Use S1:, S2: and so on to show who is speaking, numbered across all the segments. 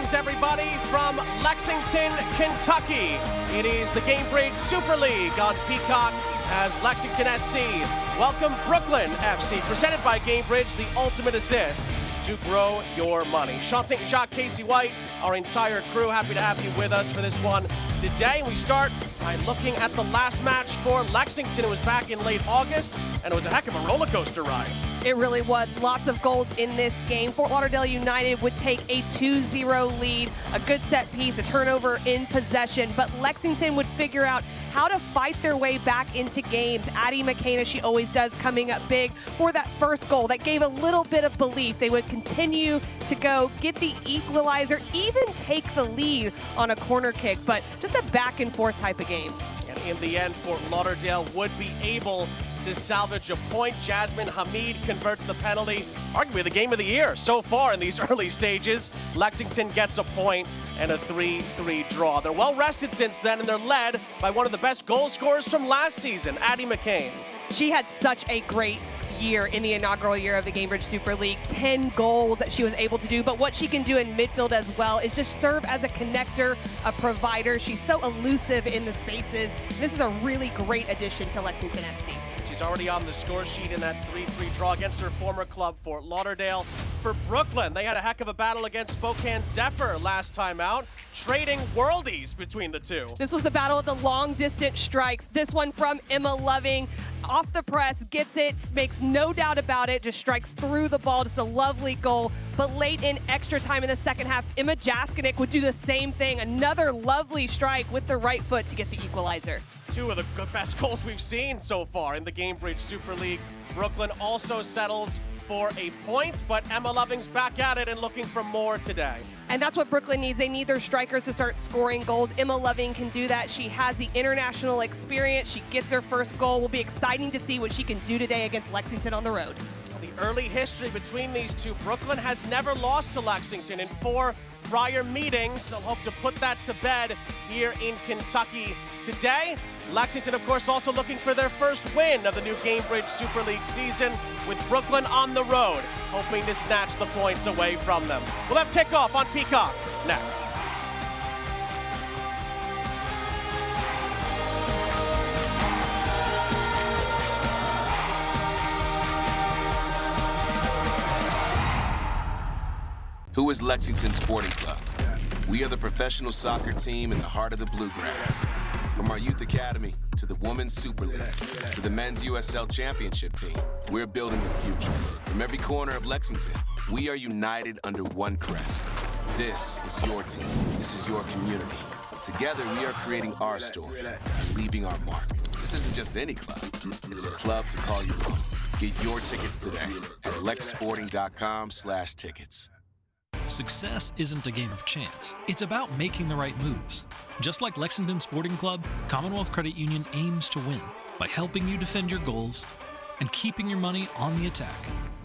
S1: Greetings, everybody, from Lexington, Kentucky. It is the Gamebridge Super League on Peacock as Lexington SC welcome Brooklyn FC, presented by Gamebridge, the ultimate assist to grow your money. Sean St. Jacques, Casey White, our entire crew, happy to have you with us for this one today. We start by looking at the last match for Lexington. It was back in late August, and it was a heck of a roller coaster ride.
S2: It really was. Lots of goals in this game. Fort Lauderdale United would take a 2-0 lead, a good set piece, a turnover in possession, but Lexington would figure out how to fight their way back into games. Addie McCain, as she always does, coming up big for that first goal. That gave a little bit of belief. They would continue to go, get the equalizer, even take the lead on a corner kick, but just a back and forth type of game.
S1: And in the end, Fort Lauderdale would be able to salvage a point. Jasmine Hamid converts the penalty, arguably the game of the year so far in these early stages. Lexington gets a point and a 3-3 draw. They're well rested since then, and they're led by one of the best goal scorers from last season, Addie McCain.
S2: She had such a great year in the inaugural year of the Gamebridge Super League. 10 goals that she was able to do, but what she can do in midfield as well is just serve as a connector, a provider. She's so elusive in the spaces. This is a really great addition to Lexington SC.
S1: She's already on the score sheet in that 3-3 draw against her former club, Fort Lauderdale. For Brooklyn, they had a heck of a battle against Spokane Zephyr last time out, trading worldies between the two.
S2: This was the battle of the long-distance strikes. This one from Emma Loving, off the press, gets it, makes no doubt about it, just strikes through the ball, just a lovely goal. But late in extra time in the second half, Emma Jaskinek would do the same thing, another lovely strike with the right foot to get the equalizer.
S1: Two of the best goals we've seen so far in the Gamebridge Super League. Brooklyn also settles for a point, but Emma Loving's back at it and looking for more today.
S2: And that's what Brooklyn needs. They need their strikers to start scoring goals. Emma Loving can do that. She has the international experience. She gets her first goal. Will be exciting to see what she can do today against Lexington on the road.
S1: The early history between these two, Brooklyn has never lost to Lexington in 4 prior meetings. They'll hope to put that to bed here in Kentucky today. Lexington, of course, also looking for their first win of the new Gamebridge Super League season, with Brooklyn on the road, hoping to snatch the points away from them. We'll have kickoff on Peacock next.
S3: Who is Lexington Sporting Club? We are the professional soccer team in the heart of the Bluegrass. From our Youth Academy to the Women's Super League to the Men's USL Championship team, we're building the future. From every corner of Lexington, we are united under one crest. This is your team. This is your community. Together, we are creating our story and leaving our mark. This isn't just any club. It's a club to call your own. Get your tickets today at lexsporting.com/tickets.
S4: Success isn't a game of chance. It's about making the right moves. Just like Lexington Sporting Club, Commonwealth Credit Union aims to win by helping you defend your goals and keeping your money on the attack.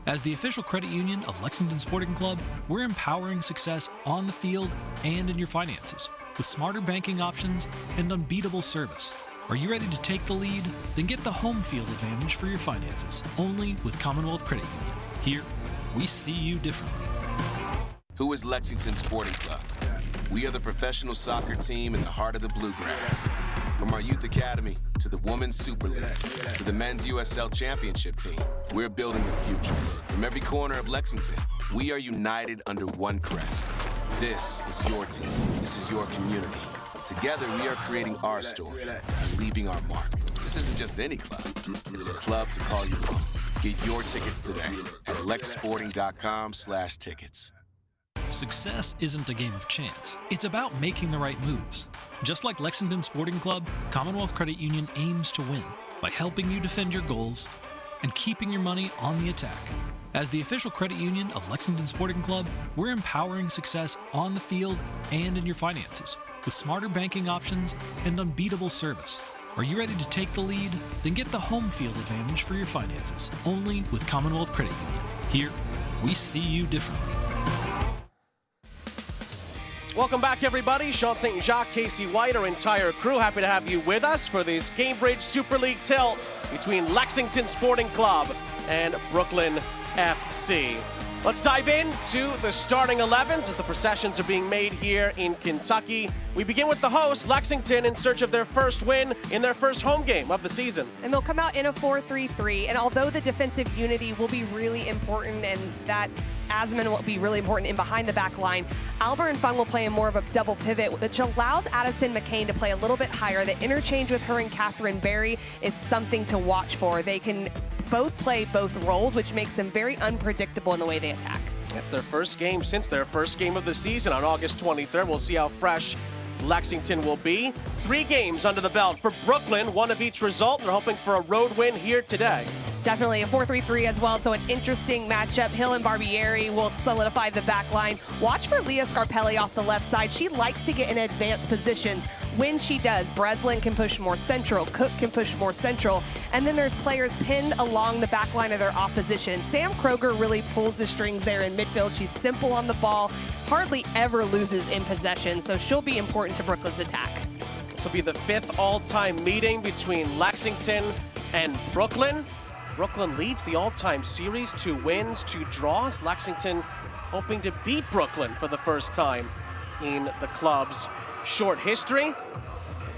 S4: As the official credit union of Lexington Sporting Club, we're empowering success on the field and in your finances with smarter banking options and unbeatable service. Are you ready to take the lead? Then get the home field advantage for your finances, only with Commonwealth Credit Union. Here, we see you differently.
S3: Who is Lexington Sporting Club? We are the professional soccer team in the heart of the Bluegrass. From our Youth Academy to the Women's Super League to the Men's USL Championship team, we're building the future. From every corner of Lexington, we are united under one crest. This is your team. This is your community. Together, we are creating our story and leaving our mark. This isn't just any club. It's a club to call your own. Get your tickets today at lexsporting.com/tickets.
S4: Success isn't a game of chance. It's about making the right moves. Just like Lexington Sporting Club, Commonwealth Credit Union aims to win by helping you defend your goals and keeping your money on the attack. As the official credit union of Lexington Sporting Club, we're empowering success on the field and in your finances with smarter banking options and unbeatable service. Are you ready to take the lead? Then get the home field advantage for your finances, only with Commonwealth Credit Union. Here, we see you differently.
S1: Welcome back, everybody. Sean St. Jacques, Casey White, our entire crew, happy to have you with us for this Gamebridge Super League tilt between Lexington Sporting Club and Brooklyn FC. Let's dive into the starting 11s as the processions are being made here in Kentucky. We begin with the hosts, Lexington, in search of their first win in their first home game of the season.
S2: And they'll come out in a 4-3-3. And although the defensive unity will be really important and that Asman will be really important in behind the back line, Albert and Fung will play in more of a double pivot, which allows Addison McCain to play a little bit higher. The interchange with her and Catherine Berry is something to watch for. They can both play both roles, which makes them very unpredictable in the way they attack.
S1: It's their first game since their first game of the season on August 23rd. We'll see how fresh Lexington will be. 3 games under the belt for Brooklyn, 1 of each result. They're hoping for a road win here today.
S2: Definitely a 4-3-3 as well, so an interesting matchup. Hill and Barbieri will solidify the back line. Watch for Leah Scarpelli off the left side. She likes to get in advanced positions. When she does, Breslin can push more central, Cook can push more central, and then there's players pinned along the back line of their opposition. Sam Kroger really pulls the strings there in midfield. She's simple on the ball, hardly ever loses in possession, so she'll be important to Brooklyn's attack.
S1: This will be the 5th all-time meeting between Lexington and Brooklyn. Brooklyn leads the all-time series, 2 wins, 2 draws. Lexington hoping to beat Brooklyn for the first time in the club's short history.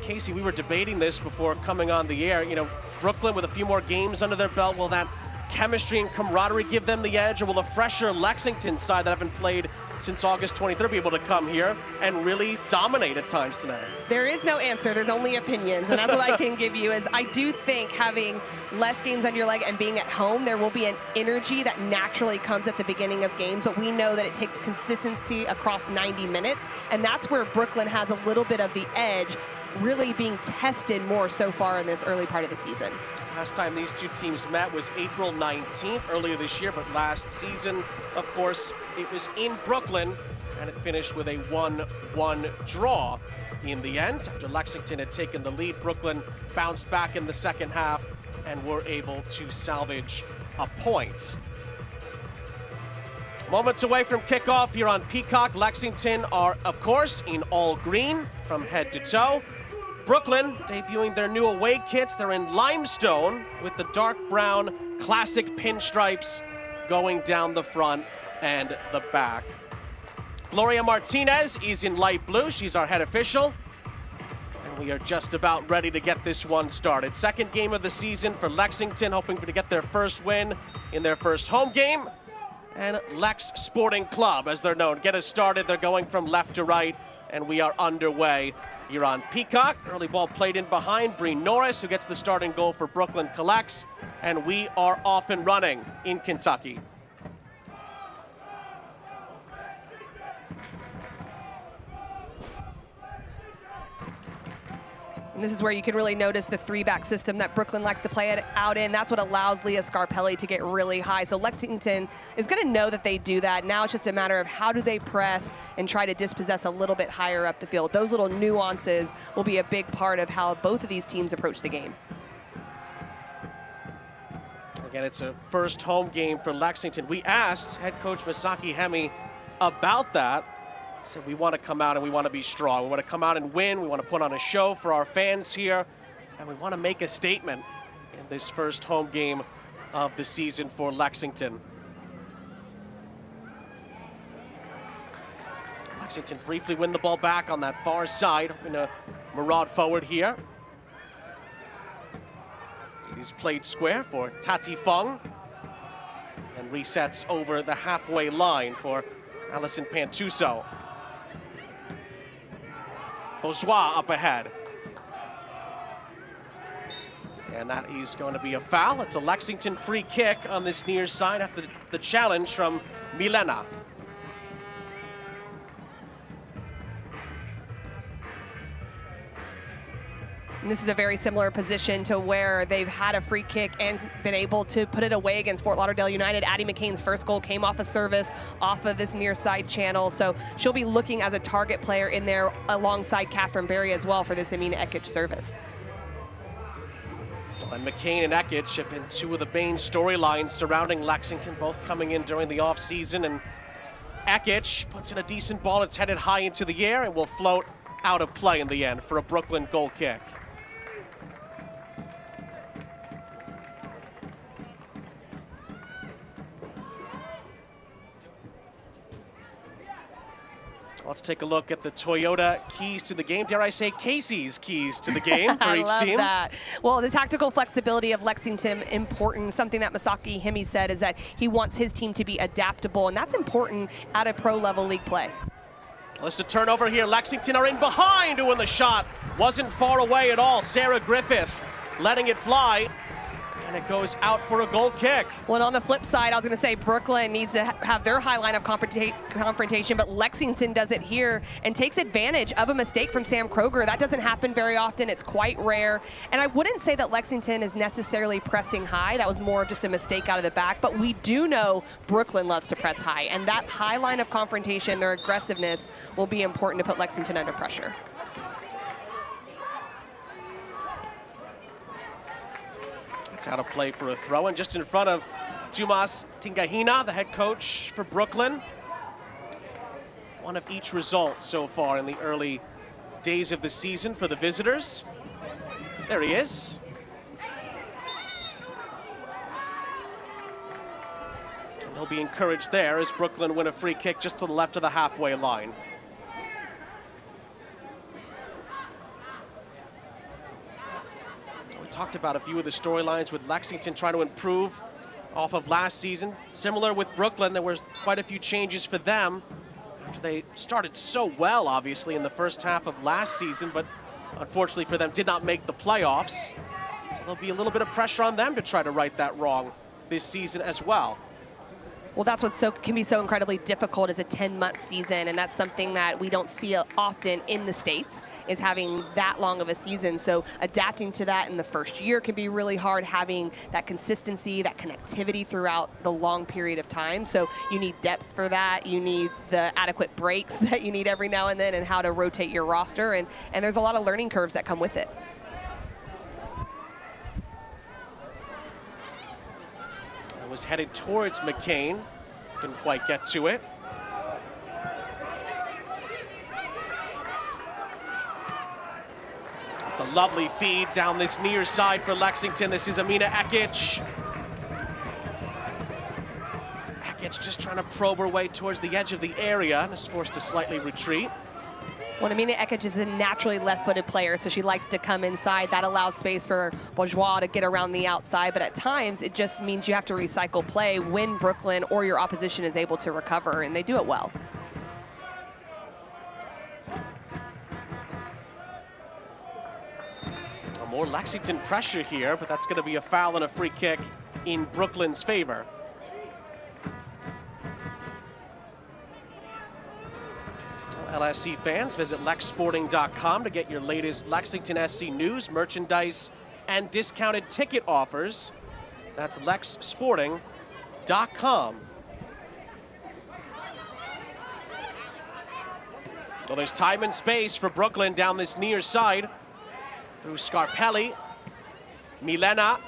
S1: Casey, we were debating this before coming on the air. You know, Brooklyn with a few more games under their belt, will that chemistry and camaraderie give them the edge, or will a fresher Lexington side that haven't played since August 23rd be able to come here and really dominate at times tonight?
S2: There is no answer, there's only opinions, and that's what I can give you. Is I do think having less games under your leg and being at home, there will be an energy that naturally comes at the beginning of games, but we know that it takes consistency across 90 minutes, and that's where Brooklyn has a little bit of the edge, really being tested more so far in this early part of the season.
S1: Last time these 2 teams met was April 19th, earlier this year, but last season, of course, it was in Brooklyn, and it finished with a 1-1 draw in the end. After Lexington had taken the lead, Brooklyn bounced back in the second half and were able to salvage a point. Moments away from kickoff here on Peacock. Lexington are, of course, in all green from head to toe. Brooklyn debuting their new away kits. They're in limestone with the dark brown classic pinstripes going down the front and the back. Gloria Martinez is in light blue. She's our head official. And we are just about ready to get this one started. Second game of the season for Lexington, hoping to get their first win in their first home game. And Lex Sporting Club, as they're known, get us started. They're going from left to right, and we are underway here on Peacock. Early ball played in behind. Breen Norris, who gets the starting goal for Brooklyn, collects, and we are off and running in Kentucky.
S2: And this is where you can really notice the 3-back system that Brooklyn likes to play it out in. That's what allows Leah Scarpelli to get really high. So Lexington is going to know that they do that. Now it's just a matter of how do they press and try to dispossess a little bit higher up the field. Those little nuances will be a big part of how both of these teams approach the game.
S1: Again, it's a first home game for Lexington. We asked head coach Misaki Hemi about that. He said, we want to come out and we want to be strong. We want to come out and win. We want to put on a show for our fans here. And we want to make a statement in this first home game of the season for Lexington. Lexington briefly win the ball back on that far side, hoping to maraud forward here. It is played square for Tati Fung. And resets over the halfway line for Allison Pantuso. Bozois up ahead. And that is going to be a foul. It's a Lexington free kick on this near side after the challenge from Milena.
S2: And this is a very similar position to where they've had a free kick and been able to put it away against Fort Lauderdale United. Addie McCain's first goal came off a service off of this near side channel. So she'll be looking as a target player in there alongside Catherine Berry as well for this Amina Ekic service.
S1: And McCain and Ekic have been 2 of the main storylines surrounding Lexington, both coming in during the offseason. And Ekic puts in a decent ball. It's headed high into the air and will float out of play in the end for a Brooklyn goal kick. Let's take a look at the Toyota keys to the game. Dare I say Casey's keys to the game for each team.
S2: I love that. Well, the tactical flexibility of Lexington, important. Something that Masaki Himi said is that he wants his team to be adaptable, and that's important at a pro-level league play.
S1: Let's a turnover here. Lexington are in behind, and the shot wasn't far away at all. Sarah Griffith letting it fly. And it goes out for a goal kick.
S2: Well, on the flip side, I was going to say Brooklyn needs to have their high line of confrontation, but Lexington does it here and takes advantage of a mistake from Sam Kroger. That doesn't happen very often. It's quite rare. And I wouldn't say that Lexington is necessarily pressing high. That was more of just a mistake out of the back. But we do know Brooklyn loves to press high. And that high line of confrontation, their aggressiveness, will be important to put Lexington under pressure.
S1: It's out of play for a throw, and just in front of Tomas Tingahina, the head coach for Brooklyn. One of each result so far in the early days of the season for the visitors. There he is. And he'll be encouraged there as Brooklyn win a free kick just to the left of the halfway line. Talked about a few of the storylines with Lexington trying to improve off of last season. Similar with Brooklyn, there was quite a few changes for them after they started so well, obviously, in the first half of last season, but unfortunately for them, did not make the playoffs. So there'll be a little bit of pressure on them to try to right that wrong this season as well.
S2: Well, that's what can be so incredibly difficult as a 10-month season, and that's something that we don't see often in the States, is having that long of a season. So adapting to that in the first year can be really hard, having that consistency, that connectivity throughout the long period of time. So you need depth for that. You need the adequate breaks that you need every now and then, and how to rotate your roster, and there's a lot of learning curves that come with it.
S1: Was headed towards McCain, couldn't quite get to it. It's a lovely feed down this near side for Lexington. This is Amina Ekic. Ekic just trying to probe her way towards the edge of the area and is forced to slightly retreat.
S2: Well, Amina Ekic is a naturally left-footed player, so she likes to come inside. That allows space for Bourgeois to get around the outside, but at times it just means you have to recycle play when Brooklyn or your opposition is able to recover, and they do it well.
S1: More Lexington pressure here, but that's going to be a foul and a free kick in Brooklyn's favor. LSC fans, visit lexsporting.com to get your latest Lexington SC news, merchandise, and discounted ticket offers. That's lexsporting.com. Well, there's time and space for Brooklyn down this near side through Scarpelli, Milena.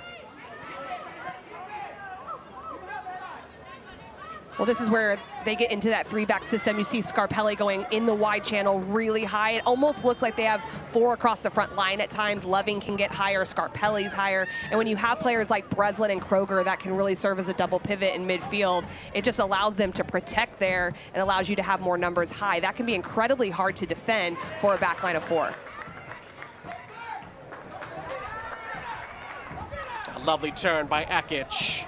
S2: Well, this is where they get into that three-back system. You see Scarpelli going in the wide channel really high. It almost looks like they have four across the front line at times. Loving can get higher, Scarpelli's higher. And when you have players like Breslin and Kroger that can really serve as a double pivot in midfield, it just allows them to protect there and allows you to have more numbers high. That can be incredibly hard to defend for a back line of four.
S1: A lovely turn by Ekic.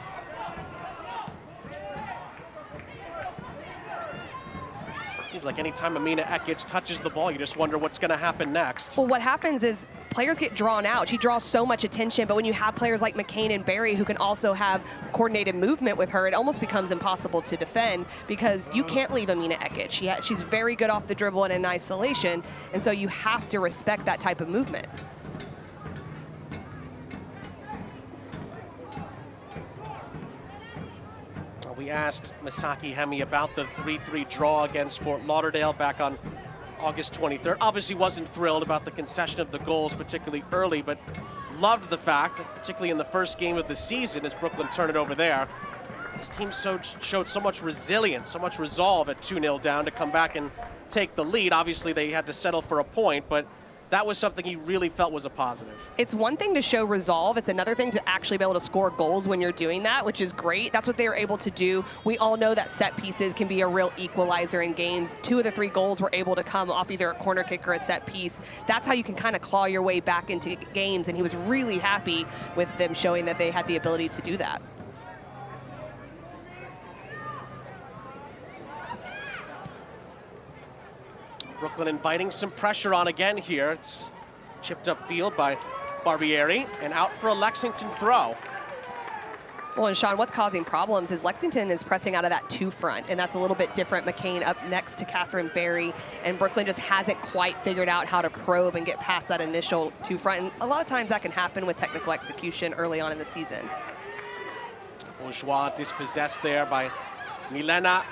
S1: Seems like anytime Amina Ekic touches the ball, you just wonder what's going to happen next.
S2: Well, what happens is players get drawn out. She draws so much attention, but when you have players like McCain and Barry who can also have coordinated movement with her, it almost becomes impossible to defend because you can't leave Amina Ekic. She's very good off the dribble and in isolation, and so you have to respect that type of movement.
S1: We asked Masaki Hemi about the 3-3 draw against Fort Lauderdale back on August 23rd. Obviously wasn't thrilled about the concession of the goals, particularly early, but loved the fact that particularly in the first game of the season as Brooklyn turned it over there, his team showed so much resilience, so much resolve at 2-0 down to come back and take the lead. Obviously they had to settle for a point, but that was something he really felt was a positive.
S2: It's one thing to show resolve. It's another thing to actually be able to score goals when you're doing that, which is great. That's what they were able to do. We all know that set pieces can be a real equalizer in games. 2 of the 3 goals were able to come off either a corner kick or a set piece. That's how you can kind of claw your way back into games, and he was really happy with them showing that they had the ability to do that.
S1: Brooklyn inviting some pressure on again here. It's chipped up field by Barbieri and out for a Lexington throw.
S2: Well, and Sean, what's causing problems is Lexington is pressing out of that 2 front, and that's a little bit different. McCain up next to Catherine Berry, and Brooklyn just hasn't quite figured out how to probe and get past that initial 2 front. And a lot of times that can happen with technical execution early on in the season.
S1: Bourgeois dispossessed there by Milena.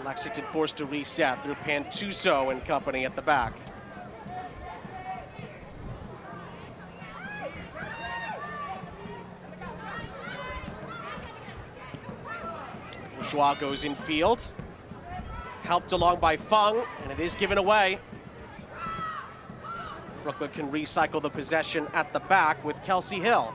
S1: Lexington forced to reset through Pantuso and company at the back. Bourgeois goes in field. Helped along by Fung, and it is given away. Brooklyn can recycle the possession at the back with Kelsey Hill.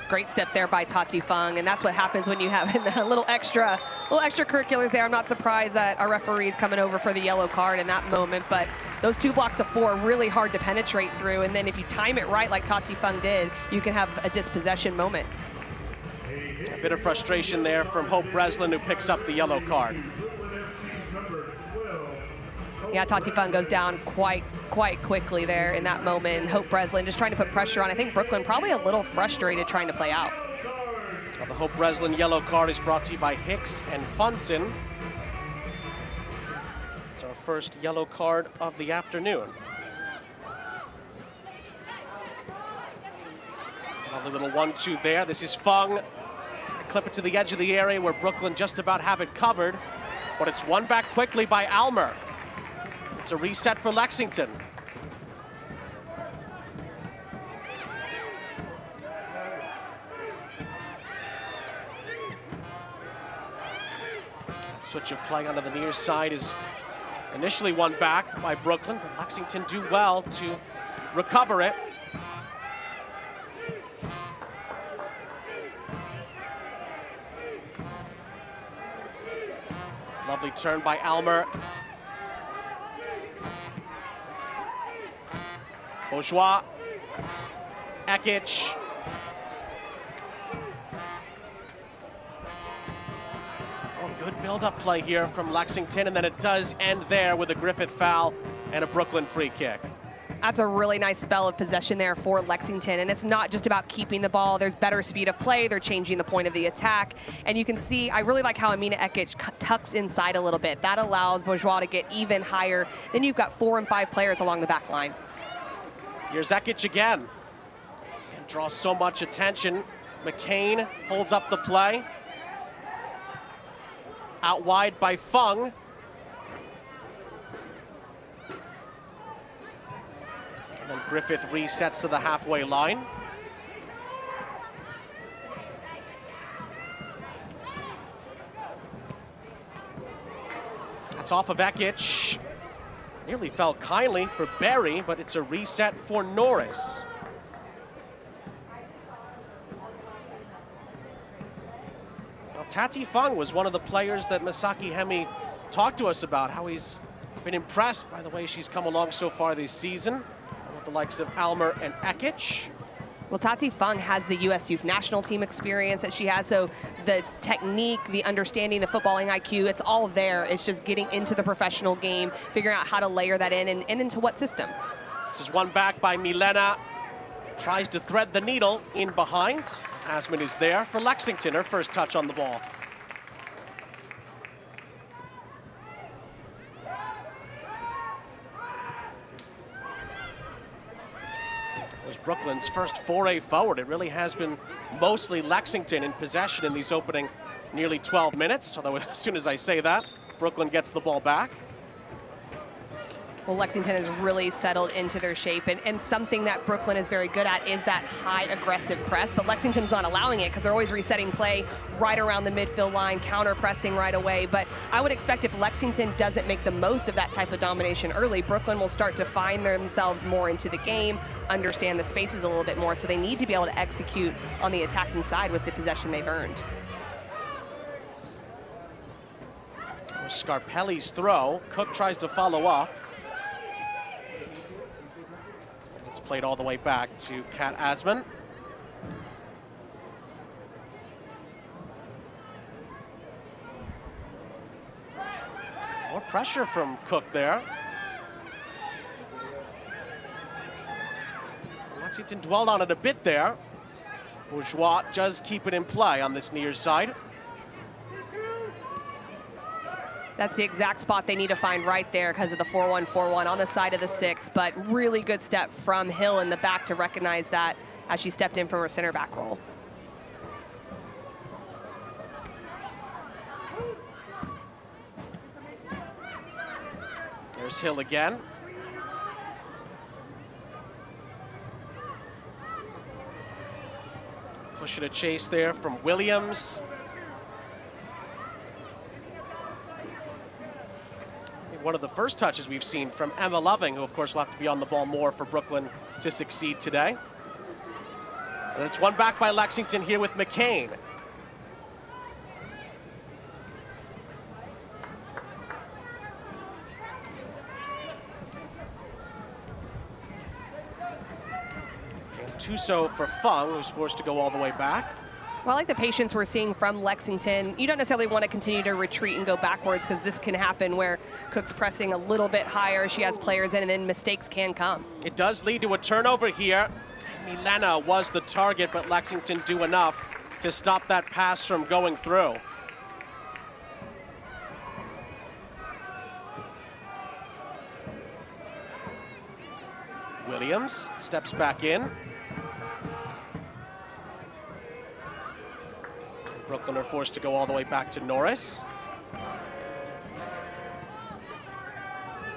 S2: Great step there by Tati Fung, and that's what happens when you have a little extracurriculars there. I'm not surprised that our referee is coming over for the yellow card in that moment, but those 2 blocks of 4 are really hard to penetrate through, and then if you time it right like Tati Fung did, you can have a dispossession moment.
S1: A bit of frustration there from Hope Breslin, who picks up the yellow card.
S2: Yeah, Tati Fung goes down quite quickly there in that moment. Hope Breslin just trying to put pressure on. I think Brooklyn probably a little frustrated trying to play out.
S1: Well, the Hope Breslin yellow card is brought to you by Hicks and Funson. It's our first yellow card of the afternoon. Lovely little 1-2 there. This is Fung. Clip it to the edge of the area where Brooklyn just about have it covered, but it's won back quickly by Almer. It's a reset for Lexington. That switch of play onto the near side is initially won back by Brooklyn, but Lexington do well to recover it. Lovely turn by Almer. Bourgeois, Ekic. Oh, good build-up play here from Lexington, and then it does end there with a Griffith foul and a Brooklyn free kick.
S2: That's a really nice spell of possession there for Lexington, and it's not just about keeping the ball. There's better speed of play. They're changing the point of the attack, and you can see, I really like how Amina Ekic tucks inside a little bit. That allows Bourgeois to get even higher. Then you've got 4 and 5 players along the back line.
S1: Here's Ekic again. Can draw so much attention. McCain holds up the play. Out wide by Fung. And then Griffith resets to the halfway line. That's off of Ekic. Nearly fell kindly for Berry, but it's a reset for Norris. Well, Tati Fung was one of the players that Masaki Hemi talked to us about, how he's been impressed by the way she's come along so far this season with the likes of Almer and Ekic.
S2: Well, Tati Fung has the U.S. Youth National Team experience that she has, so the technique, the understanding, the footballing IQ, it's all there. It's just getting into the professional game, figuring out how to layer that in and into what system.
S1: This is one back by Milena. Tries to thread the needle in behind. Asman is there for Lexington, her first touch on the ball. It was Brooklyn's first foray forward. It really has been mostly Lexington in possession in these opening nearly 12 minutes, although as soon as I say that, Brooklyn gets the ball back.
S2: Well, Lexington has really settled into their shape, and something that Brooklyn is very good at is that high aggressive press, but Lexington's not allowing it because they're always resetting play right around the midfield line, counter-pressing right away. But I would expect if Lexington doesn't make the most of that type of domination early, Brooklyn will start to find themselves more into the game, understand the spaces a little bit more, so they need to be able to execute on the attacking side with the possession they've earned.
S1: Scarpelli's throw. Cook tries to follow up. And it's played all the way back to Kat Asman. More pressure from Cook there. Lexington dwelled on it a bit there. Bourgeois does keep it in play on this near side.
S2: That's the exact spot they need to find right there because of the 4-1-4-1 on the side of the 6, but really good step from Hill in the back to recognize that as she stepped in from her center back role.
S1: There's Hill again. Pushing a chase there from Williams. One of the first touches we've seen from Emma Loving, who of course will have to be on the ball more for Brooklyn to succeed today. And it's won back by Lexington here with McCain. And Tuso for Fung, who's forced to go all the way back.
S2: Well, I like the patience we're seeing from Lexington. You don't necessarily want to continue to retreat and go backwards because this can happen where Cook's pressing a little bit higher, she has players in, and then mistakes can come.
S1: It does lead to a turnover here. Milena was the target, but Lexington do enough to stop that pass from going through. Williams steps back in. Brooklyn are forced to go all the way back to Norris.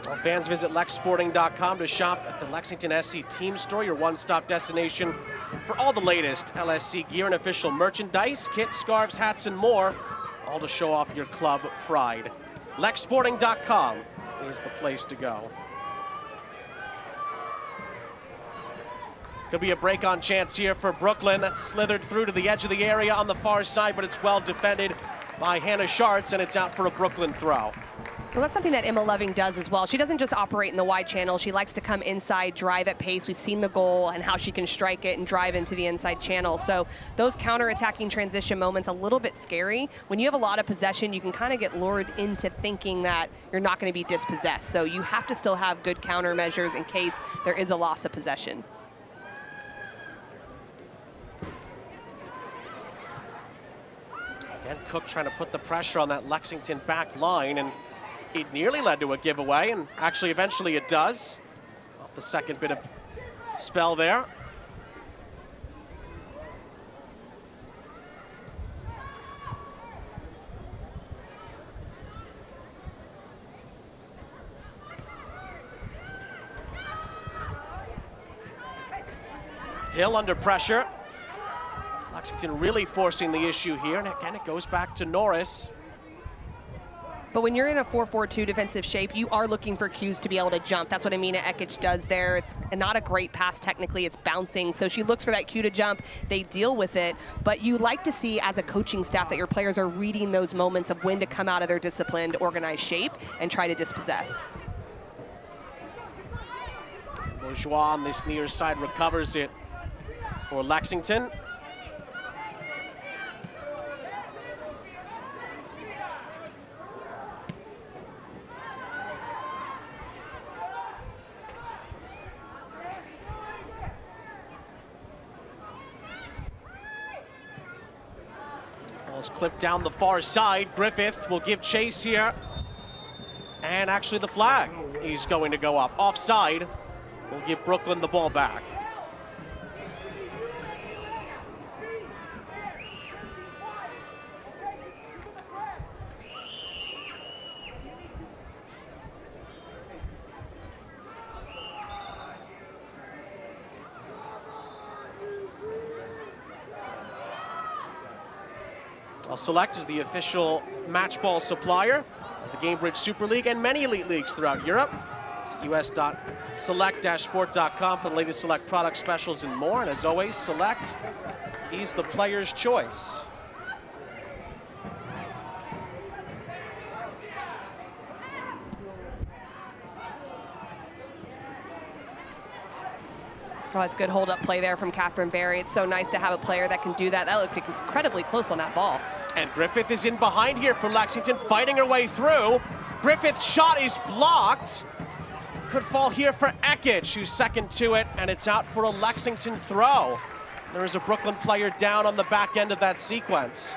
S1: Well, fans visit lexsporting.com to shop at the Lexington SC team store, your one-stop destination for all the latest LSC gear and official merchandise, kits, scarves, hats, and more, all to show off your club pride. Lexsporting.com is the place to go. Could be a break-on chance here for Brooklyn. That's slithered through to the edge of the area on the far side, but it's well defended by Hannah Schartz, and it's out for a Brooklyn throw.
S2: Well, that's something that Emma Loving does as well. She doesn't just operate in the wide channel. She likes to come inside, drive at pace. We've seen the goal and how she can strike it and drive into the inside channel. So those counter-attacking transition moments, a little bit scary. When you have a lot of possession, you can kind of get lured into thinking that you're not going to be dispossessed. So you have to still have good countermeasures in case there is a loss of possession.
S1: Again, Cook trying to put the pressure on that Lexington back line, and it nearly led to a giveaway, and actually eventually it does. Off the second bit of spell there. Hill under pressure. Lexington really forcing the issue here, and again, it goes back to Norris.
S2: But when you're in a 4-4-2 defensive shape, you are looking for cues to be able to jump. That's what Amina Ekic does there. It's not a great pass technically, it's bouncing. So she looks for that cue to jump, they deal with it. But you like to see as a coaching staff that your players are reading those moments of when to come out of their disciplined, organized shape and try to dispossess.
S1: Bourgeois on this near side recovers it for Lexington. Ball's clipped down the far side. Griffith will give chase here. And actually the flag is going to go up. Offside will give Brooklyn the ball back. Well, Select is the official match ball supplier of the Gamebridge Super League and many elite leagues throughout Europe. us.select-sport.com for the latest Select product specials and more. And as always, Select is the player's choice.
S2: Oh, that's good hold-up play there from Catherine Berry. It's so nice to have a player that can do that. That looked incredibly close on that ball.
S1: And Griffith is in behind here for Lexington, fighting her way through. Griffith's shot is blocked. Could fall here for Ekic, who's second to it, and it's out for a Lexington throw. There is a Brooklyn player down on the back end of that sequence.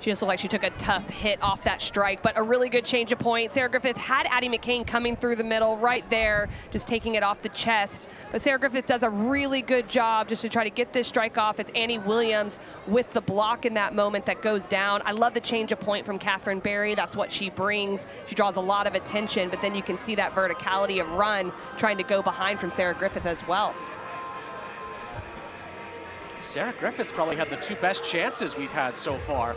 S2: She just looked like she took a tough hit off that strike, but a really good change of point. Sarah Griffith had Addie McCain coming through the middle right there, just taking it off the chest. But Sarah Griffith does a really good job just to try to get this strike off. It's Annie Williams with the block in that moment that goes down. I love the change of point from Catherine Berry. That's what she brings. She draws a lot of attention, but then you can see that verticality of run trying to go behind from Sarah Griffith as well.
S1: Sarah Griffith's probably had the two best chances we've had so far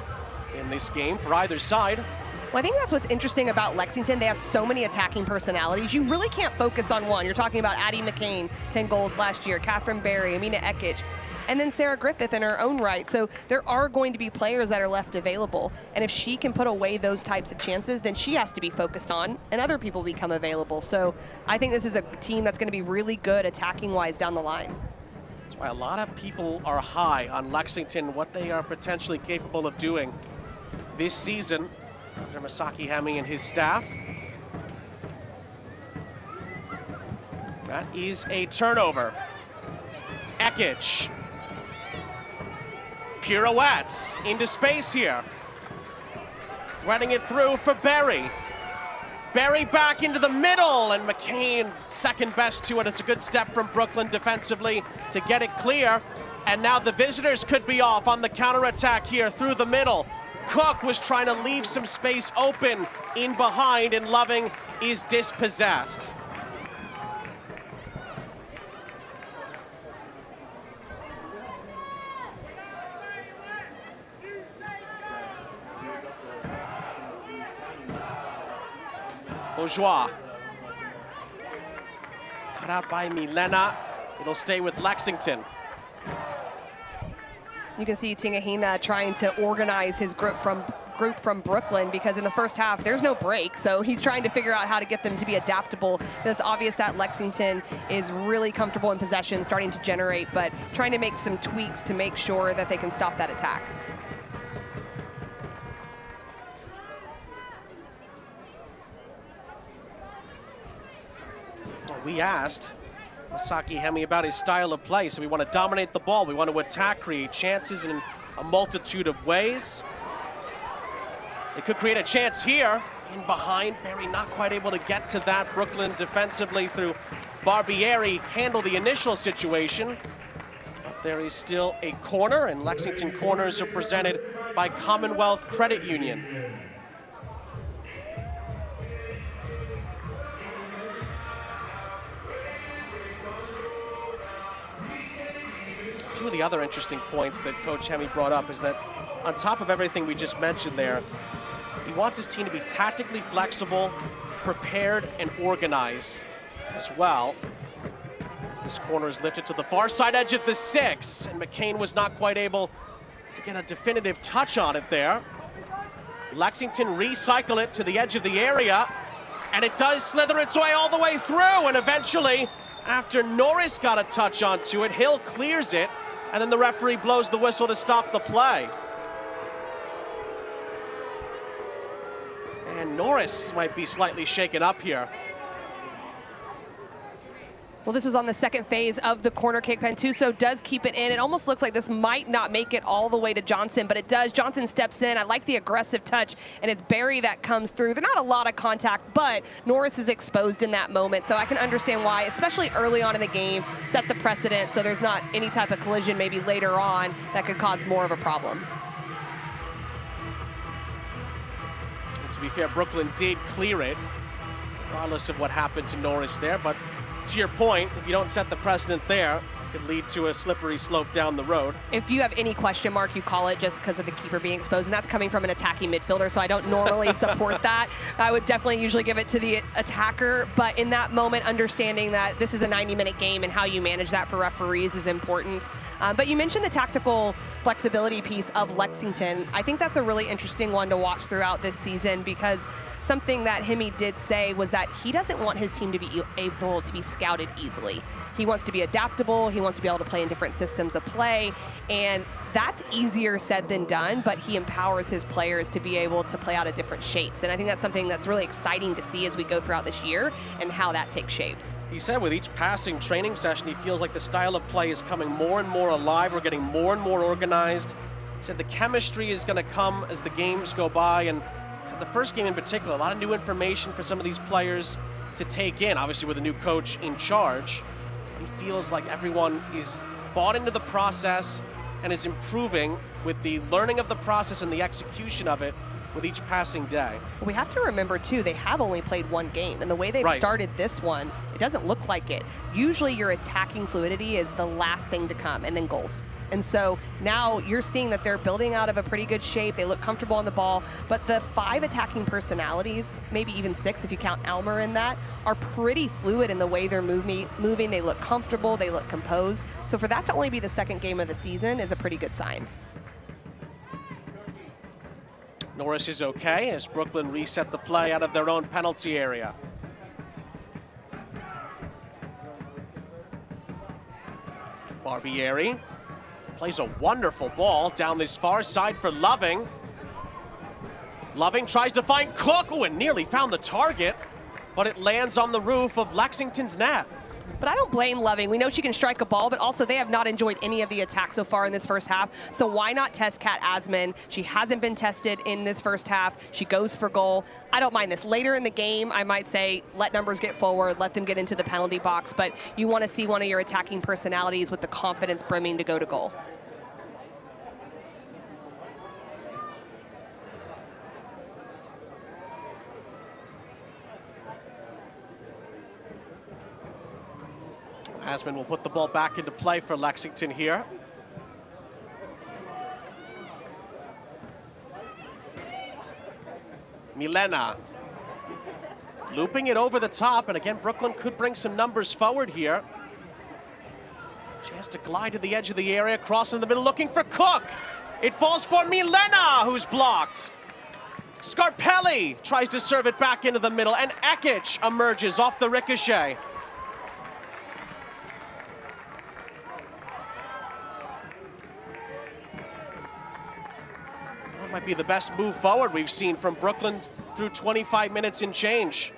S1: in this game for either side.
S2: Well, I think that's what's interesting about Lexington. They have so many attacking personalities. You really can't focus on one. You're talking about Addie McCain, 10 goals last year, Catherine Berry, Amina Ekic, and then Sarah Griffith in her own right. So there are going to be players that are left available. And if she can put away those types of chances, then she has to be focused on, and other people become available. So I think this is a team that's going to be really good attacking-wise down the line.
S1: That's why a lot of people are high on Lexington, what they are potentially capable of doing this season under Masaki Hemi and his staff. That is a turnover. Ekic. Pirouettes into space here. Threading it through for Berry. Berry back into the middle, and McCain second best to it. It's a good step from Brooklyn defensively to get it clear. And now the visitors could be off on the counterattack here through the middle. Cook was trying to leave some space open in behind, and Loving is dispossessed. Bourgeois. Cut out by Milena. It'll stay with Lexington.
S2: You can see Tingahina trying to organize his group from Brooklyn, because in the first half, there's no break. So he's trying to figure out how to get them to be adaptable. And it's obvious that Lexington is really comfortable in possession, starting to generate, but trying to make some tweaks to make sure that they can stop that attack.
S1: We asked Masaki Hemi about his style of play. So we want to dominate the ball. We want to attack, create chances in a multitude of ways. They could create a chance here. In behind, Berry not quite able to get to that. Brooklyn defensively through Barbieri handle the initial situation. But there is still a corner, and Lexington corners are presented by Commonwealth Credit Union. Two of the other interesting points that Coach Hemi brought up is that on top of everything we just mentioned there, he wants his team to be tactically flexible, prepared, and organized as well. As this corner is lifted to the far side edge of the 6, and McCain was not quite able to get a definitive touch on it there. Lexington recycle it to the edge of the area, and it does slither its way all the way through, and eventually, after Norris got a touch onto it, Hill clears it, and then the referee blows the whistle to stop the play. And Norris might be slightly shaken up here.
S2: Well, this was on the second phase of the corner kick. Pantuso does keep it in. It almost looks like this might not make it all the way to Johnson, but it does. Johnson steps in. I like the aggressive touch, and it's Berry that comes through. There's not a lot of contact, but Norris is exposed in that moment, so I can understand why, especially early on in the game, set the precedent so there's not any type of collision maybe later on that could cause more of a problem.
S1: And to be fair, Brooklyn did clear it, regardless of what happened to Norris there, but to your point, if you don't set the precedent there, it could lead to a slippery slope down the road.
S2: If you have any question mark, you call it just because of the keeper being exposed, and that's coming from an attacking midfielder, so I don't normally support that. I would definitely usually give it to the attacker, but in that moment, understanding that this is a 90-minute game and how you manage that for referees is important. But you mentioned the tactical flexibility piece of Lexington. I think that's a really interesting one to watch throughout this season, because something that Hemi did say was that he doesn't want his team to be able to be scouted easily. He wants to be adaptable, he wants to be able to play in different systems of play, and that's easier said than done, but he empowers his players to be able to play out of different shapes. And I think that's something that's really exciting to see as we go throughout this year and how that takes shape.
S1: He said with each passing training session, he feels like the style of play is coming more and more alive. We're getting more and more organized. He said the chemistry is going to come as the games go by, and he said the first game in particular, a lot of new information for some of these players to take in, obviously with a new coach in charge. He feels like everyone is bought into the process and is improving with the learning of the process and the execution of it with each passing day.
S2: We have to remember too, they have only played one game, and the way they've started this one, it doesn't look like it. Usually your attacking fluidity is the last thing to come, and then goals. And so now you're seeing that they're building out of a pretty good shape. They look comfortable on the ball, but the 5 attacking personalities, maybe even 6 if you count Almer in that, are pretty fluid in the way they're moving. They look comfortable, they look composed. So for that to only be the second game of the season is a pretty good sign.
S1: Norris is okay as Brooklyn reset the play out of their own penalty area. Barbieri plays a wonderful ball down this far side for Loving. Loving tries to find Cook, and nearly found the target, but it lands on the roof of Lexington's net.
S2: But I don't blame Loving. We know she can strike a ball, but also they have not enjoyed any of the attacks so far in this first half. So why not test Kat Asman? She hasn't been tested in this first half. She goes for goal. I don't mind this. Later in the game, I might say, let numbers get forward, let them get into the penalty box, but you want to see one of your attacking personalities with the confidence brimming to go to goal.
S1: Asman will put the ball back into play for Lexington here. Milena looping it over the top, and again, Brooklyn could bring some numbers forward here. Chance to glide to the edge of the area, cross in the middle, looking for Cook. It falls for Milena, who's blocked. Scarpelli tries to serve it back into the middle, and Ekic emerges off the ricochet. Might be the best move forward we've seen from Brooklyn through 25 minutes and change.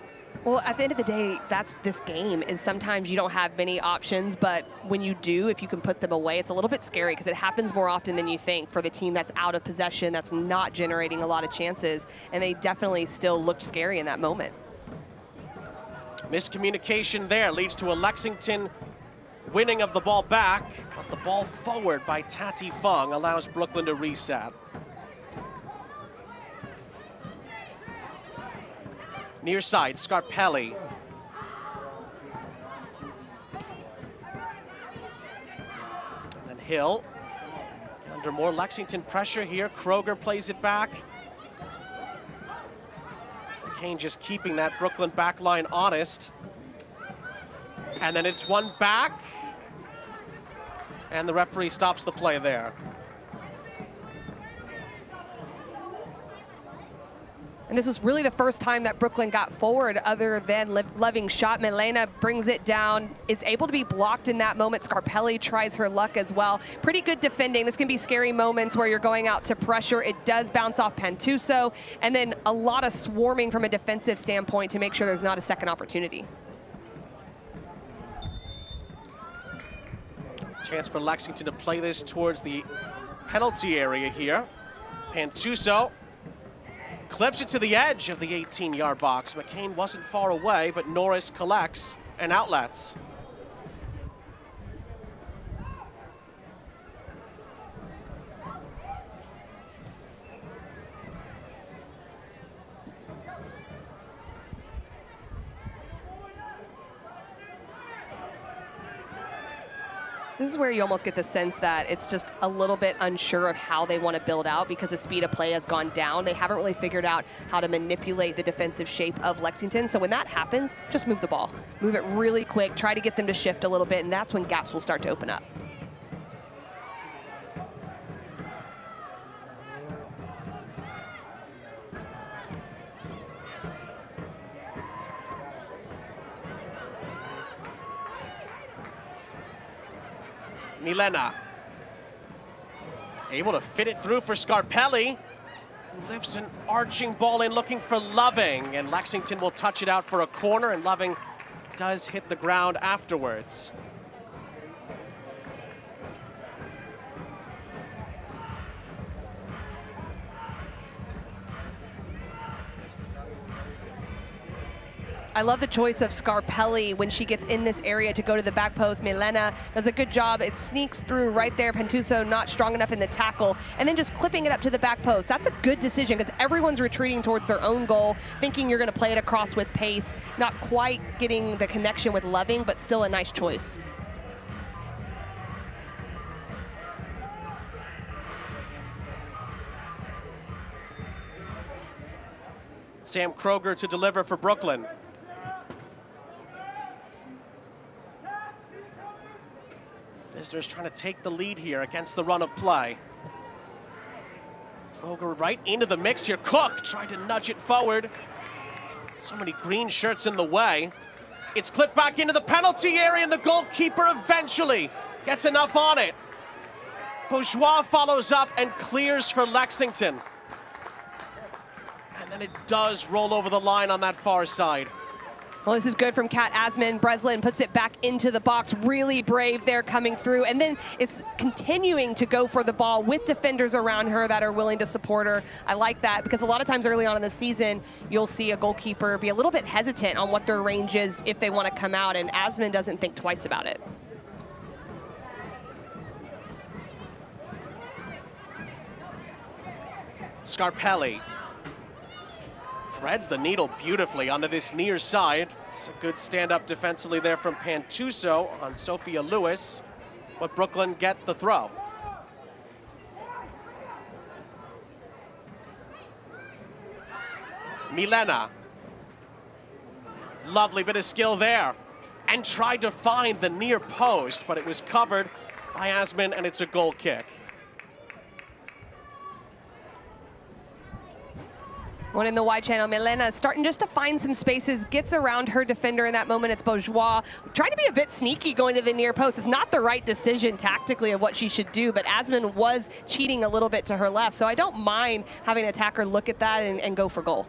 S2: Well, at the end of the day, that's this game, is sometimes you don't have many options, but when you do, if you can put them away, it's a little bit scary because it happens more often than you think for the team that's out of possession, that's not generating a lot of chances, and they definitely still looked scary in that moment.
S1: Miscommunication there leads to a Lexington winning of the ball back, but the ball forward by Tati Fung allows Brooklyn to reset. Near side, Scarpelli. And then Hill. Under more Lexington pressure here. Kroger plays it back. McCain just keeping that Brooklyn back line honest. And then it's one back. And the referee stops the play there.
S2: And this was really the first time that Brooklyn got forward other than Loving's shot. Milena brings it down, is able to be blocked in that moment. Scarpelli tries her luck as well. Pretty good defending. This can be scary moments where you're going out to pressure. It does bounce off Pantuso, and then a lot of swarming from a defensive standpoint to make sure there's not a second opportunity.
S1: Chance for Lexington to play this towards the penalty area here. Pantuso clips it to the edge of the 18-yard box. McCain wasn't far away, but Norris collects and outlets.
S2: This is where you almost get the sense that it's just a little bit unsure of how they want to build out because the speed of play has gone down. They haven't really figured out how to manipulate the defensive shape of Lexington. So when that happens, just move the ball. Move it really quick, try to get them to shift a little bit, and that's when gaps will start to open up.
S1: Milena, able to fit it through for Scarpelli, who lifts an arching ball in looking for Loving, and Lexington will touch it out for a corner, and Loving does hit the ground afterwards.
S2: I love the choice of Scarpelli when she gets in this area to go to the back post. Milena does a good job. It sneaks through right there. Pentuso not strong enough in the tackle, and then just clipping it up to the back post. That's a good decision because everyone's retreating towards their own goal, thinking you're going to play it across with pace. Not quite getting the connection with Loving, but still a nice choice.
S1: Sam Kroger to deliver for Brooklyn. Visitors trying to take the lead here against the run of play. Kroger right into the mix here. Cook tried to nudge it forward. So many green shirts in the way. It's clipped back into the penalty area, and the goalkeeper eventually gets enough on it. Bourgeois follows up and clears for Lexington. And then it does roll over the line on that far side.
S2: Well, this is good from Kat Asman. Breslin puts it back into the box. Really brave there coming through. And then it's continuing to go for the ball with defenders around her that are willing to support her. I like that because a lot of times early on in the season, you'll see a goalkeeper be a little bit hesitant on what their range is if they want to come out, and Asman doesn't think twice about it.
S1: Scarpelli threads the needle beautifully onto this near side. It's a good stand-up defensively there from Pentuso on Sophia Lewis, but Brooklyn get the throw. Milena, lovely bit of skill there, and tried to find the near post, but it was covered by Asman, and it's a goal kick.
S2: One in the wide channel, Milena starting just to find some spaces, gets around her defender in that moment. It's Bourgeois trying to be a bit sneaky going to the near post. It's not the right decision tactically of what she should do, but Asman was cheating a little bit to her left, so I don't mind having an attacker look at that and go for goal.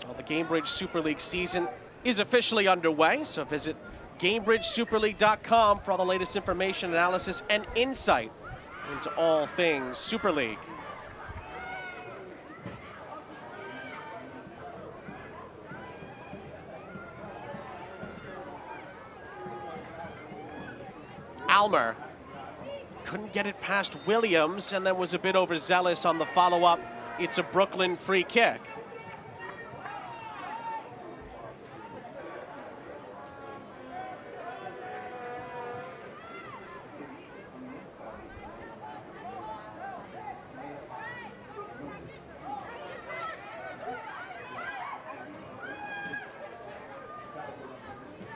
S1: Well, the Gamebridge Super League season is officially underway, so visit GamebridgeSuperLeague.com for all the latest information, analysis, and insight into all things Super League. Almer couldn't get it past Williams and then was a bit overzealous on the follow-up. It's a Brooklyn free kick.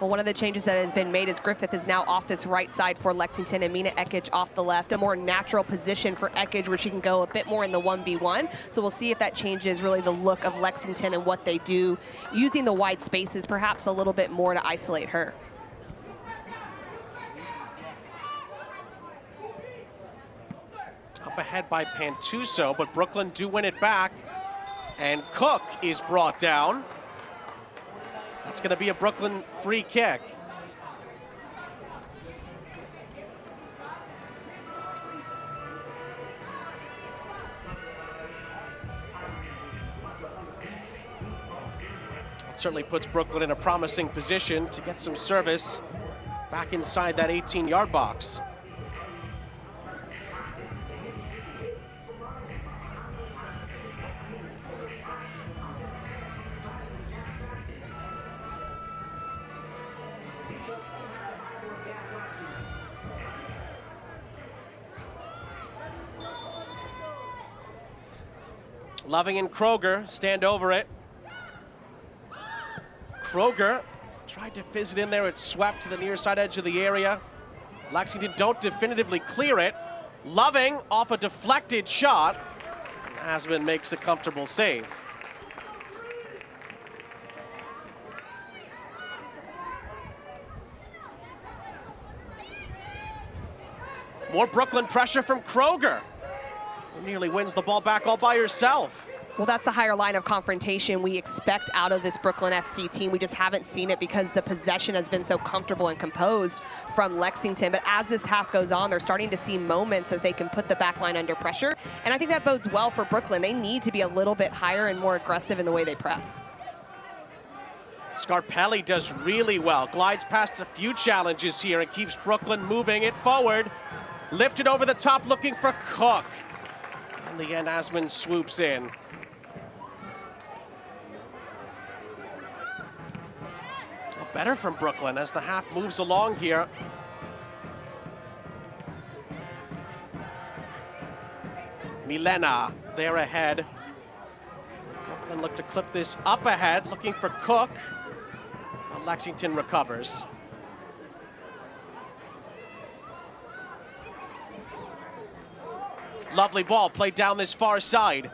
S2: Well, one of the changes that has been made is Griffith is now off this right side for Lexington and Mina Ekic off the left, a more natural position for Ekic where she can go a bit more in the 1v1. So we'll see if that changes really the look of Lexington and what they do, using the wide spaces perhaps a little bit more to isolate her.
S1: Up ahead by Pentuso, but Brooklyn do win it back, and Cook is brought down. That's going to be a Brooklyn free kick. It certainly puts Brooklyn in a promising position to get some service back inside that 18-yard box. Loving and Kroger stand over it. Kroger tried to fizz it in there. It's swept to the near side edge of the area. Lexington don't definitively clear it. Loving off a deflected shot. Asman makes a comfortable save. More Brooklyn pressure from Kroger, who nearly wins the ball back all by herself.
S2: Well, that's the higher line of confrontation we expect out of this Brooklyn FC team. We just haven't seen it because the possession has been so comfortable and composed from Lexington. But as this half goes on, they're starting to see moments that they can put the back line under pressure. And I think that bodes well for Brooklyn. They need to be a little bit higher and more aggressive in the way they press.
S1: Scarpelli does really well. Glides past a few challenges here and keeps Brooklyn moving it forward. Lifted over the top, looking for Cook. In the end, Asman swoops in. Better from Brooklyn as the half moves along here. Milena there ahead. Brooklyn look to clip this up ahead, looking for Cook. But Lexington recovers. Lovely ball played down this far side.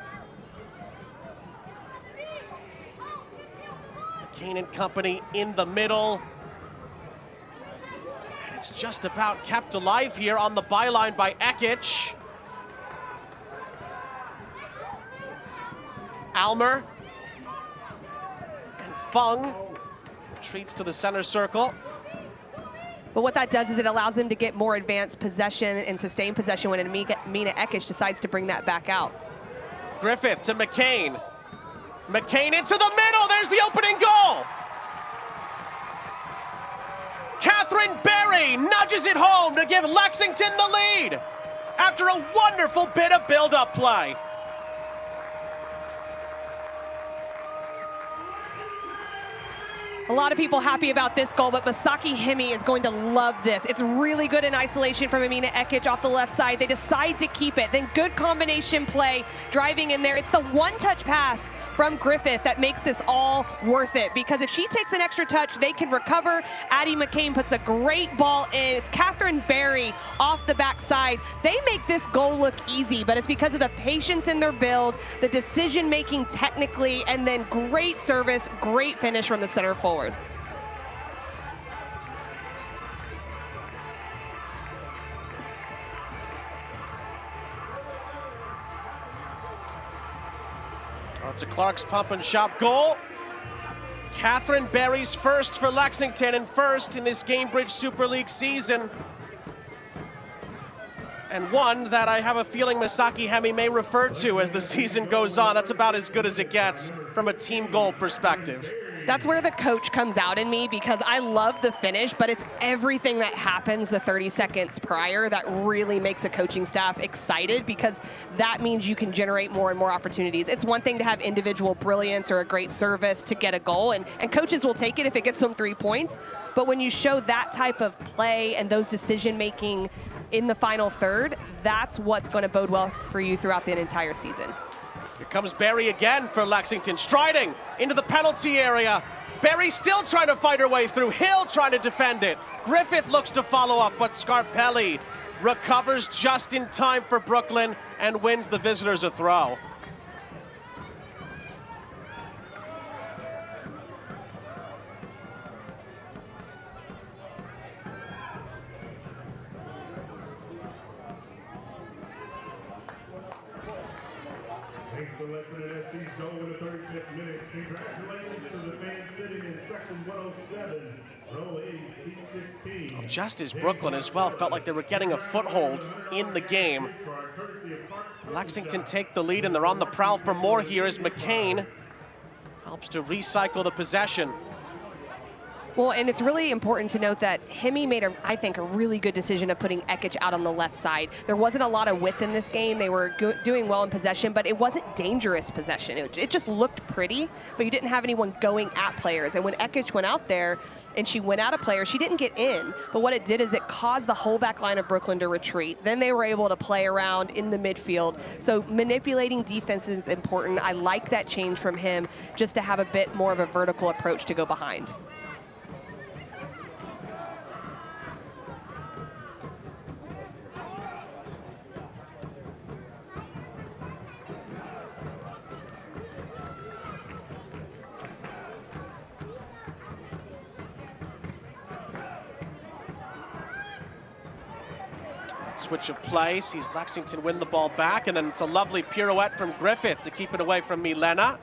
S1: McCain and company in the middle. And it's just about kept alive here on the byline by Ekic. Almer. And Fung retreats to the center circle.
S2: But what that does is it allows them to get more advanced possession and sustained possession when Mina Ekic decides to bring that back out.
S1: Griffith to McCain. McCain into the middle, there's the opening goal! Catherine Berry nudges it home to give Lexington the lead after a wonderful bit of build-up play.
S2: A lot of people happy about this goal, but Masaki Himi is going to love this. It's really good in isolation from Amina Ekic off the left side. They decide to keep it. Then good combination play, driving in there. It's the one-touch pass from Griffith that makes this all worth it, because if she takes an extra touch, they can recover. Addie McCain puts a great ball in. It's Catherine Berry off the backside. They make this goal look easy, but it's because of the patience in their build, the decision-making technically, and then great service, great finish from the center forward.
S1: It's a Clark's pump and shop goal. Catherine Berry's first for Lexington and first in this Gamebridge Super League season. And one that I have a feeling Masaki Hemi may refer to as the season goes on. That's about as good as it gets from a team goal perspective.
S2: That's where the coach comes out in me, because I love the finish, but it's everything that happens the 30 seconds prior that really makes a coaching staff excited, because that means you can generate more and more opportunities. It's one thing to have individual brilliance or a great service to get a goal, and coaches will take it if it gets them 3 points. But when you show that type of play and those decision-making in the final third, that's what's going to bode well for you throughout the entire season.
S1: Here comes Berry again for Lexington, striding into the penalty area. Berry still trying to fight her way through. Hill trying to defend it. Griffith looks to follow up, but Scarpelli recovers just in time for Brooklyn and wins the visitors a throw.
S5: Thanks to Lexington SC's goal in the 35th minute. Congratulations to the fans sitting in section 107, row A, seat 16.
S1: Just as Brooklyn as well felt like they were getting a foothold in the game. Lexington take the lead and they're on the prowl for more here as McCain helps to recycle the possession.
S2: Well, and it's really important to note that Hemi made, I think, a really good decision of putting Ekic out on the left side. There wasn't a lot of width in this game. They were doing well in possession, but it wasn't dangerous possession. It just looked pretty, but you didn't have anyone going at players. And when Ekic went out there and she went at a player, she didn't get in. But what it did is it caused the whole back line of Brooklyn to retreat. Then they were able to play around in the midfield. So manipulating defense is important. I like that change from him, just to have a bit more of a vertical approach to go behind.
S1: Switch of play, sees Lexington win the ball back, and then it's a lovely pirouette from Griffith to keep it away from Milena.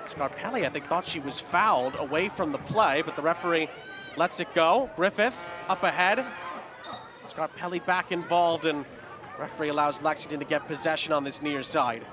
S1: Scarpelli, I think, thought she was fouled away from the play, but the referee lets it go. Griffith up ahead. Scarpelli back involved, and referee allows Lexington to get possession on this near side.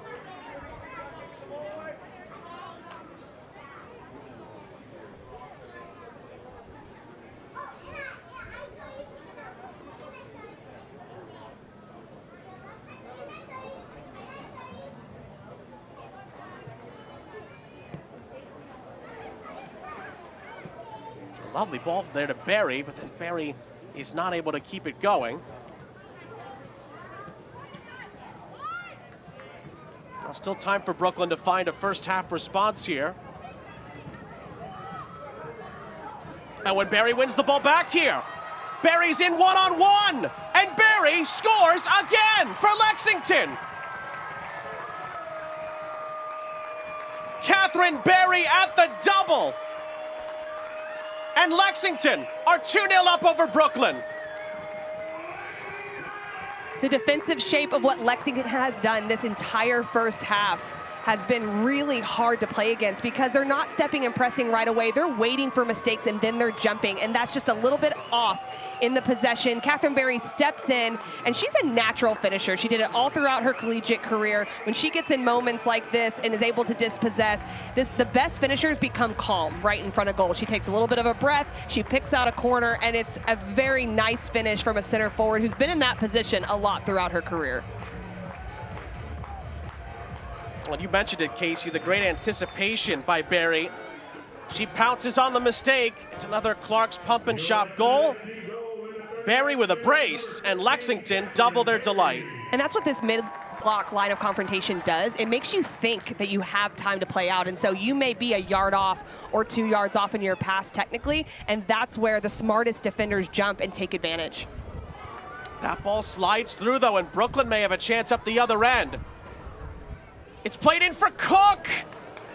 S1: Lovely ball there to Barry, but then Barry is not able to keep it going. Now still time for Brooklyn to find a first half response here. And when Barry wins the ball back here, Barry's in one-on-one, and Barry scores again for Lexington. Catherine Barry at the double. And Lexington are 2-0 up over Brooklyn.
S2: The defensive shape of what Lexington has done this entire first half has been really hard to play against, because they're not stepping and pressing right away. They're waiting for mistakes and then they're jumping, and that's just a little bit off in the possession. Catherine Barry steps in, and she's a natural finisher. She did it all throughout her collegiate career. When she gets in moments like this and is able to dispossess, the best finishers become calm right in front of goal. She takes a little bit of a breath, she picks out a corner, and it's a very nice finish from a center forward who's been in that position a lot throughout her career.
S1: Well, you mentioned it, Casey, the great anticipation by Barry. She pounces on the mistake. It's another Clark's pump and shop goal. Barry with a brace, and Lexington double their delight.
S2: And that's what this mid-block line of confrontation does. It makes you think that you have time to play out, and so you may be a yard off or 2 yards off in your pass technically, and that's where the smartest defenders jump and take advantage.
S1: That ball slides through, though, and Brooklyn may have a chance up the other end. It's played in for Cook,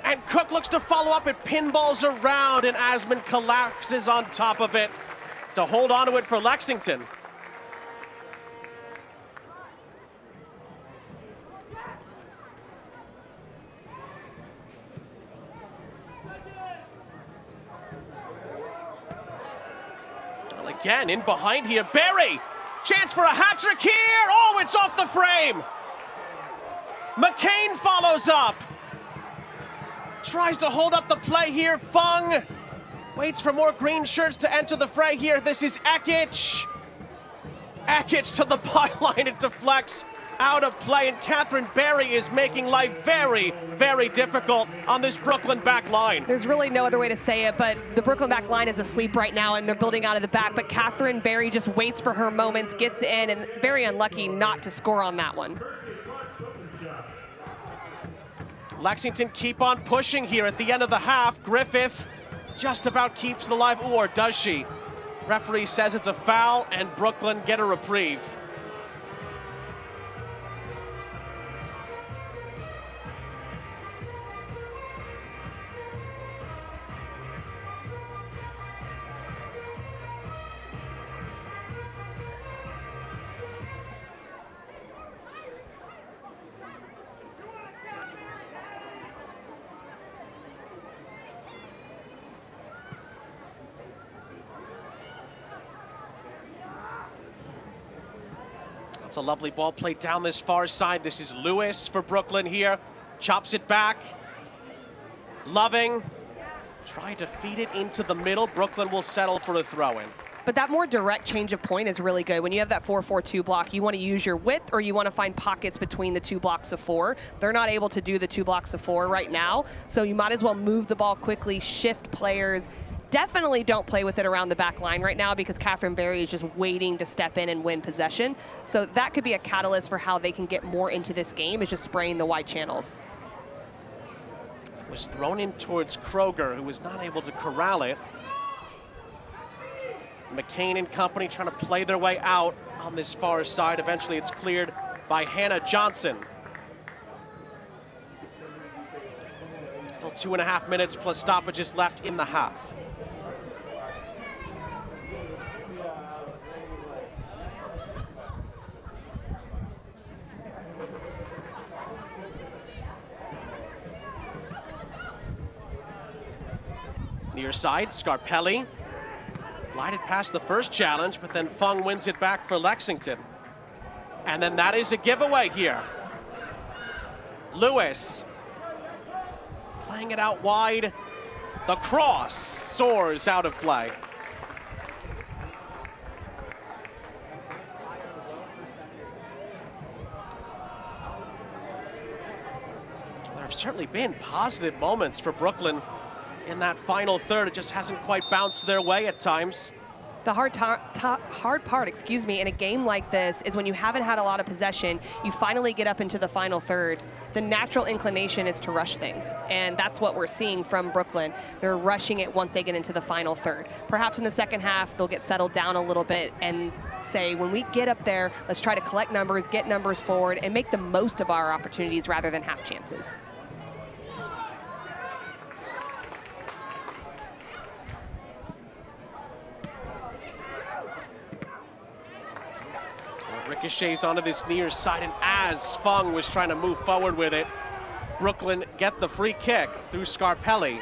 S1: and Cook looks to follow up. It pinballs around, and Asman collapses on top of it to hold on to it for Lexington. Well, again, in behind here, Barry. Chance for a hat trick here. Oh, it's off the frame. McCain follows up. Tries to hold up the play here. Fung waits for more green shirts to enter the fray here. This is Ekic. Ekic to the byline. It deflects out of play, and Catherine Barry is making life very, very difficult on this Brooklyn back line.
S2: There's really no other way to say it, but the Brooklyn back line is asleep right now, and they're building out of the back, but Catherine Barry just waits for her moments, gets in, and very unlucky not to score on that one.
S1: Lexington keep on pushing here at the end of the half. Griffith just about keeps it alive, or does she? Referee says it's a foul, and Brooklyn get a reprieve. It's a lovely ball played down this far side. This is Lewis for Brooklyn here. Chops it back. Loving Try to feed it into the middle. Brooklyn will settle for a throw-in.
S2: But that more direct change of point is really good. When you have that 4-4-2 block, you want to use your width or you want to find pockets between the 2 blocks of 4. They're not able to do the 2 blocks of 4 right now, so you might as well move the ball quickly, shift players. Definitely don't play with it around the back line right now because Catherine Berry is just waiting to step in and win possession. So that could be a catalyst for how they can get more into this game, is just spraying the wide channels.
S1: It was thrown in towards Kroger, who was not able to corral it. McCain and company trying to play their way out on this far side. Eventually it's cleared by Hannah Johnson. Still 2.5 minutes plus stoppages left in the half. Near side, Scarpelli. Glided past the first challenge, but then Fung wins it back for Lexington. And then that is a giveaway here. Lewis playing it out wide. The cross soars out of play. There have certainly been positive moments for Brooklyn in that final third. It just hasn't quite bounced their way at times.
S2: The hard part, in a game like this is when you haven't had a lot of possession, you finally get up into the final third. The natural inclination is to rush things, and that's what we're seeing from Brooklyn. They're rushing it once they get into the final third. Perhaps in the second half, they'll get settled down a little bit and say, when we get up there, let's try to collect numbers, get numbers forward, and make the most of our opportunities rather than half chances.
S1: Ricochets onto this near side, and as Fung was trying to move forward with it, Brooklyn get the free kick through Scarpelli.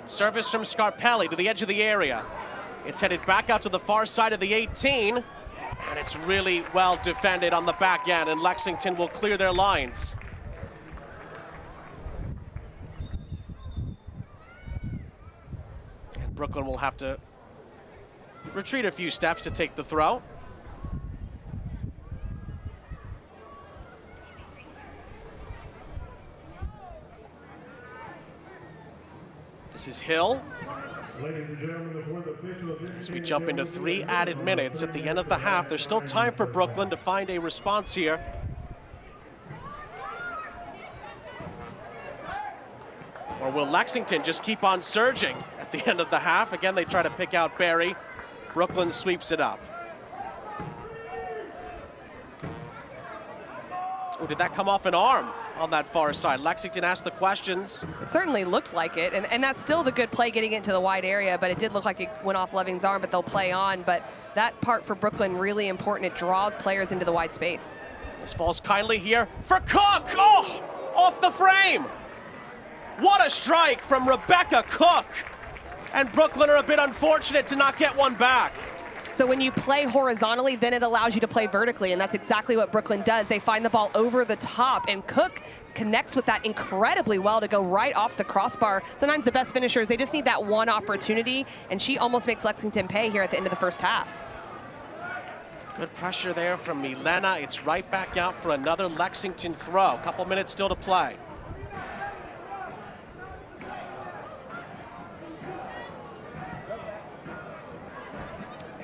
S1: Service from Scarpelli to the edge of the area. It's headed back out to the far side of the 18, and it's really well defended on the back end, and Lexington will clear their lines. And Brooklyn will have to retreat a few steps to take the throw. This is Hill. As we jump into 3 added minutes at the end of the half, there's still time for Brooklyn to find a response here. Or will Lexington just keep on surging at the end of the half? Again, they try to pick out Barry. Brooklyn sweeps it up. Oh, did that come off an arm on that far side? Lexington asked the questions.
S2: It certainly looked like it, and that's still the good play getting into the wide area, but it did look like it went off Loving's arm, but they'll play on. But that part for Brooklyn, really important. It draws players into the wide space.
S1: This falls kindly here for Cook. Oh, off the frame. What a strike from Rebecca Cook. And Brooklyn are a bit unfortunate to not get one back.
S2: So when you play horizontally, then it allows you to play vertically, and that's exactly what Brooklyn does. They find the ball over the top, and Cook connects with that incredibly well to go right off the crossbar. Sometimes the best finishers, they just need that one opportunity, and she almost makes Lexington pay here at the end of the first half.
S1: Good pressure there from Milena. It's right back out for another Lexington throw. A couple minutes still to play.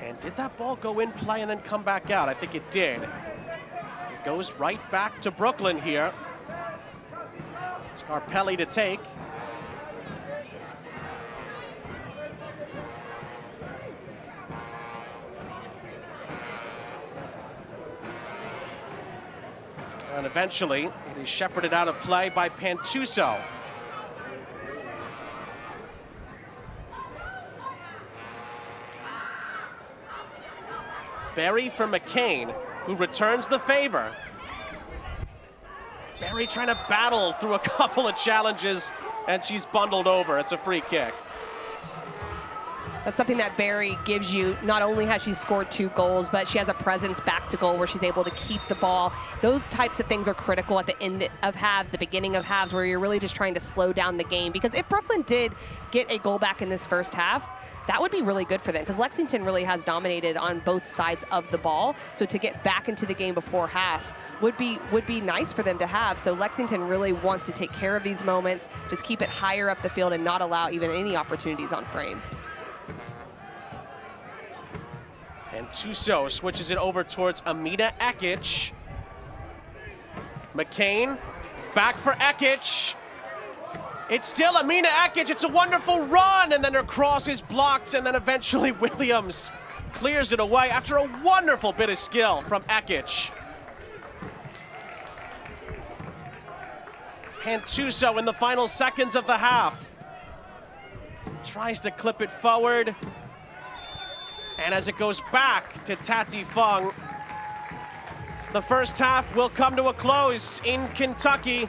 S1: And did that ball go in play and then come back out? I think it did. It goes right back to Brooklyn here. Scarpelli to take. And eventually, it is shepherded out of play by Pantuso. Berry for McCain, who returns the favor. Berry trying to battle through a couple of challenges, and she's bundled over. It's a free kick.
S2: That's something that Berry gives you. Not only has she scored 2 goals, but she has a presence back to goal where she's able to keep the ball. Those types of things are critical at the end of halves, the beginning of halves, where you're really just trying to slow down the game. Because if Brooklyn did get a goal back in this first half, that would be really good for them, because Lexington really has dominated on both sides of the ball. So to get back into the game before half would be nice for them to have. So Lexington really wants to take care of these moments, just keep it higher up the field and not allow even any opportunities on frame.
S1: And Tuso switches it over towards Amina Ekic. McCain, back for Ekic. It's still Amina Ekic, it's a wonderful run, and then her cross is blocked, and then eventually Williams clears it away after a wonderful bit of skill from Ekic. Pantuso in the final seconds of the half. Tries to clip it forward. And as it goes back to Tati Fung, the first half will come to a close in Kentucky.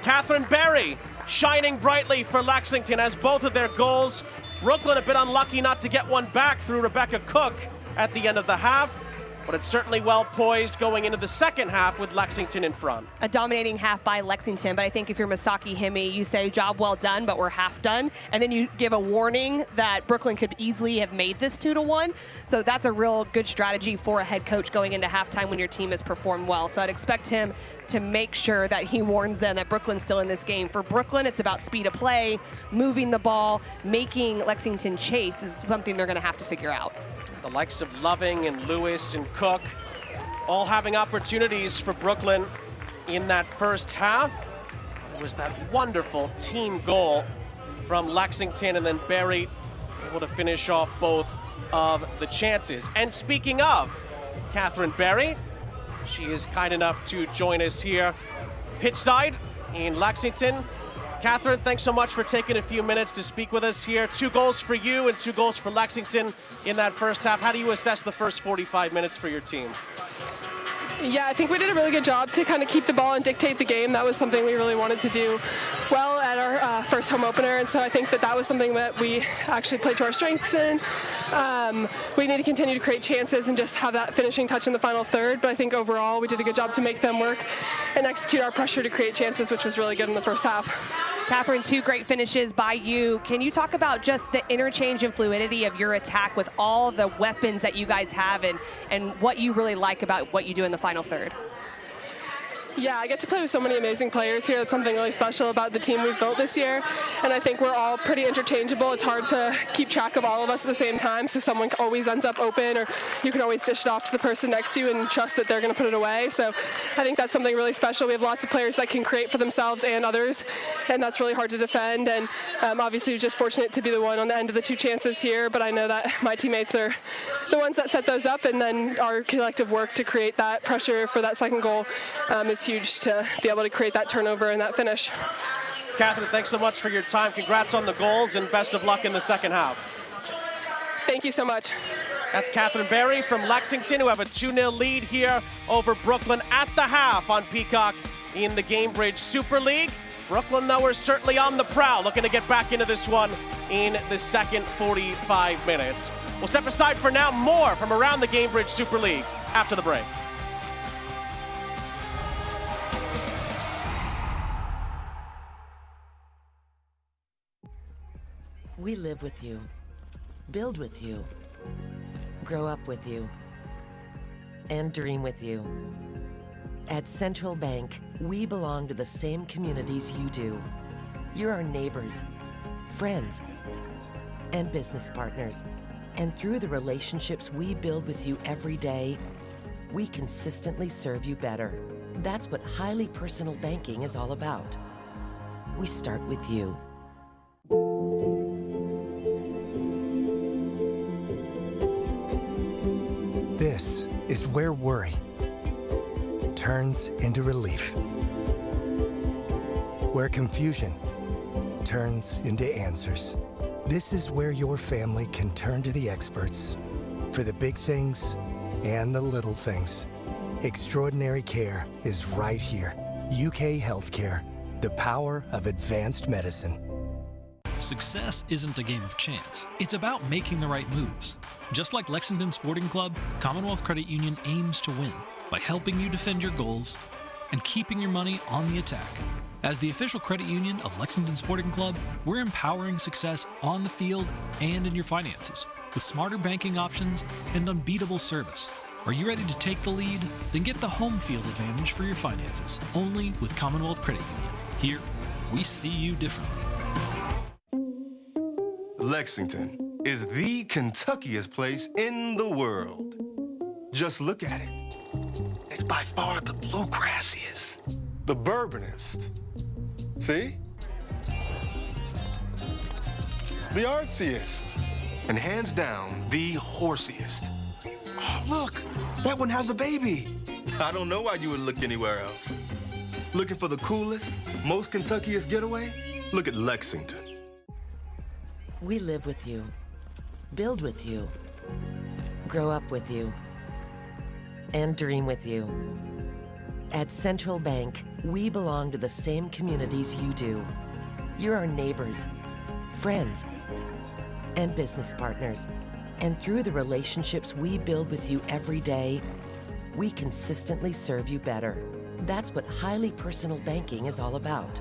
S1: Catherine Berry shining brightly for Lexington as both of their goals. Brooklyn a bit unlucky not to get one back through Rebecca Cook at the end of the half, but it's certainly well poised going into the second half with Lexington in front.
S2: A dominating half by Lexington, but I think if you're Masaki Hime, you say job well done, but we're half done, and then you give a warning that Brooklyn could easily have made this 2-1. So that's a real good strategy for a head coach going into halftime when your team has performed well. So I'd expect him to make sure that he warns them that Brooklyn's still in this game. For Brooklyn, it's about speed of play, moving the ball, making Lexington chase is something they're gonna have to figure out.
S1: The likes of Loving and Lewis and Cook all having opportunities for Brooklyn in that first half. It was that wonderful team goal from Lexington, and then Berry able to finish off both of the chances. And speaking of Catherine Berry, she is kind enough to join us here pitchside in Lexington. Catherine, thanks so much for taking a few minutes to speak with us here. 2 goals for you and 2 goals for Lexington in that first half. How do you assess the first 45 minutes for your team?
S6: Yeah, I think we did a really good job to kind of keep the ball and dictate the game. That was something we really wanted to do well at our first home opener, and so I think that was something that we actually played to our strengths in. We need to continue to create chances and just have that finishing touch in the final third, but I think overall we did a good job to make them work and execute our pressure to create chances, which was really good in the first half.
S2: Catherine, 2 great finishes by you. Can you talk about just the interchange and fluidity of your attack with all the weapons that you guys have and what you really like about what you do in the final third?
S6: Yeah, I get to play with so many amazing players here. That's something really special about the team we've built this year. And I think we're all pretty interchangeable. It's hard to keep track of all of us at the same time, so someone always ends up open, or you can always dish it off to the person next to you and trust that they're going to put it away. So I think that's something really special. We have lots of players that can create for themselves and others, and that's really hard to defend. And obviously we're just fortunate to be the one on the end of the 2 chances here, but I know that my teammates are the ones that set those up, and then our collective work to create that pressure for that second goal is huge to be able to create that turnover and that finish.
S1: Catherine, thanks so much for your time. Congrats on the goals and best of luck in the second half.
S6: Thank you so much.
S1: That's Catherine Berry from Lexington, who have a 2-0 lead here over Brooklyn at the half on Peacock in the Gamebridge Super League. Brooklyn, though, are certainly on the prowl, looking to get back into this one in the second 45 minutes. We'll step aside for now. More from around the Gamebridge Super League after the break.
S7: We live with you, build with you, grow up with you, and dream with you. At Central Bank, we belong to the same communities you do. You're our neighbors, friends, and business partners. And through the relationships we build with you every day, we consistently serve you better. That's what highly personal banking is all about. We start with you.
S8: This is where worry turns into relief. Where confusion turns into answers. This is where your family can turn to the experts for the big things and the little things. Extraordinary care is right here. UK Healthcare, the power of advanced medicine.
S4: Success isn't a game of chance. It's about making the right moves. Just like Lexington Sporting Club, Commonwealth Credit Union aims to win by helping you defend your goals and keeping your money on the attack. As the official credit union of Lexington Sporting Club, we're empowering success on the field and in your finances with smarter banking options and unbeatable service. Are you ready to take the lead? Then get the home field advantage for your finances, only with Commonwealth Credit Union. Here, we see you differently.
S9: Lexington is the Kentuckiest place in the world. Just look at it. It's by far the bluegrassiest, the bourbonist. See? The artsiest, and hands down, the horsiest. Oh, look, that one has a baby. I don't know why you would look anywhere else. Looking for the coolest, most Kentuckiest getaway? Look at Lexington.
S7: We live with you, build with you, grow up with you, and dream with you. At Central Bank, we belong to the same communities you do. You're our neighbors, friends, and business partners. And through the relationships we build with you every day, we consistently serve you better. That's what highly personal banking is all about.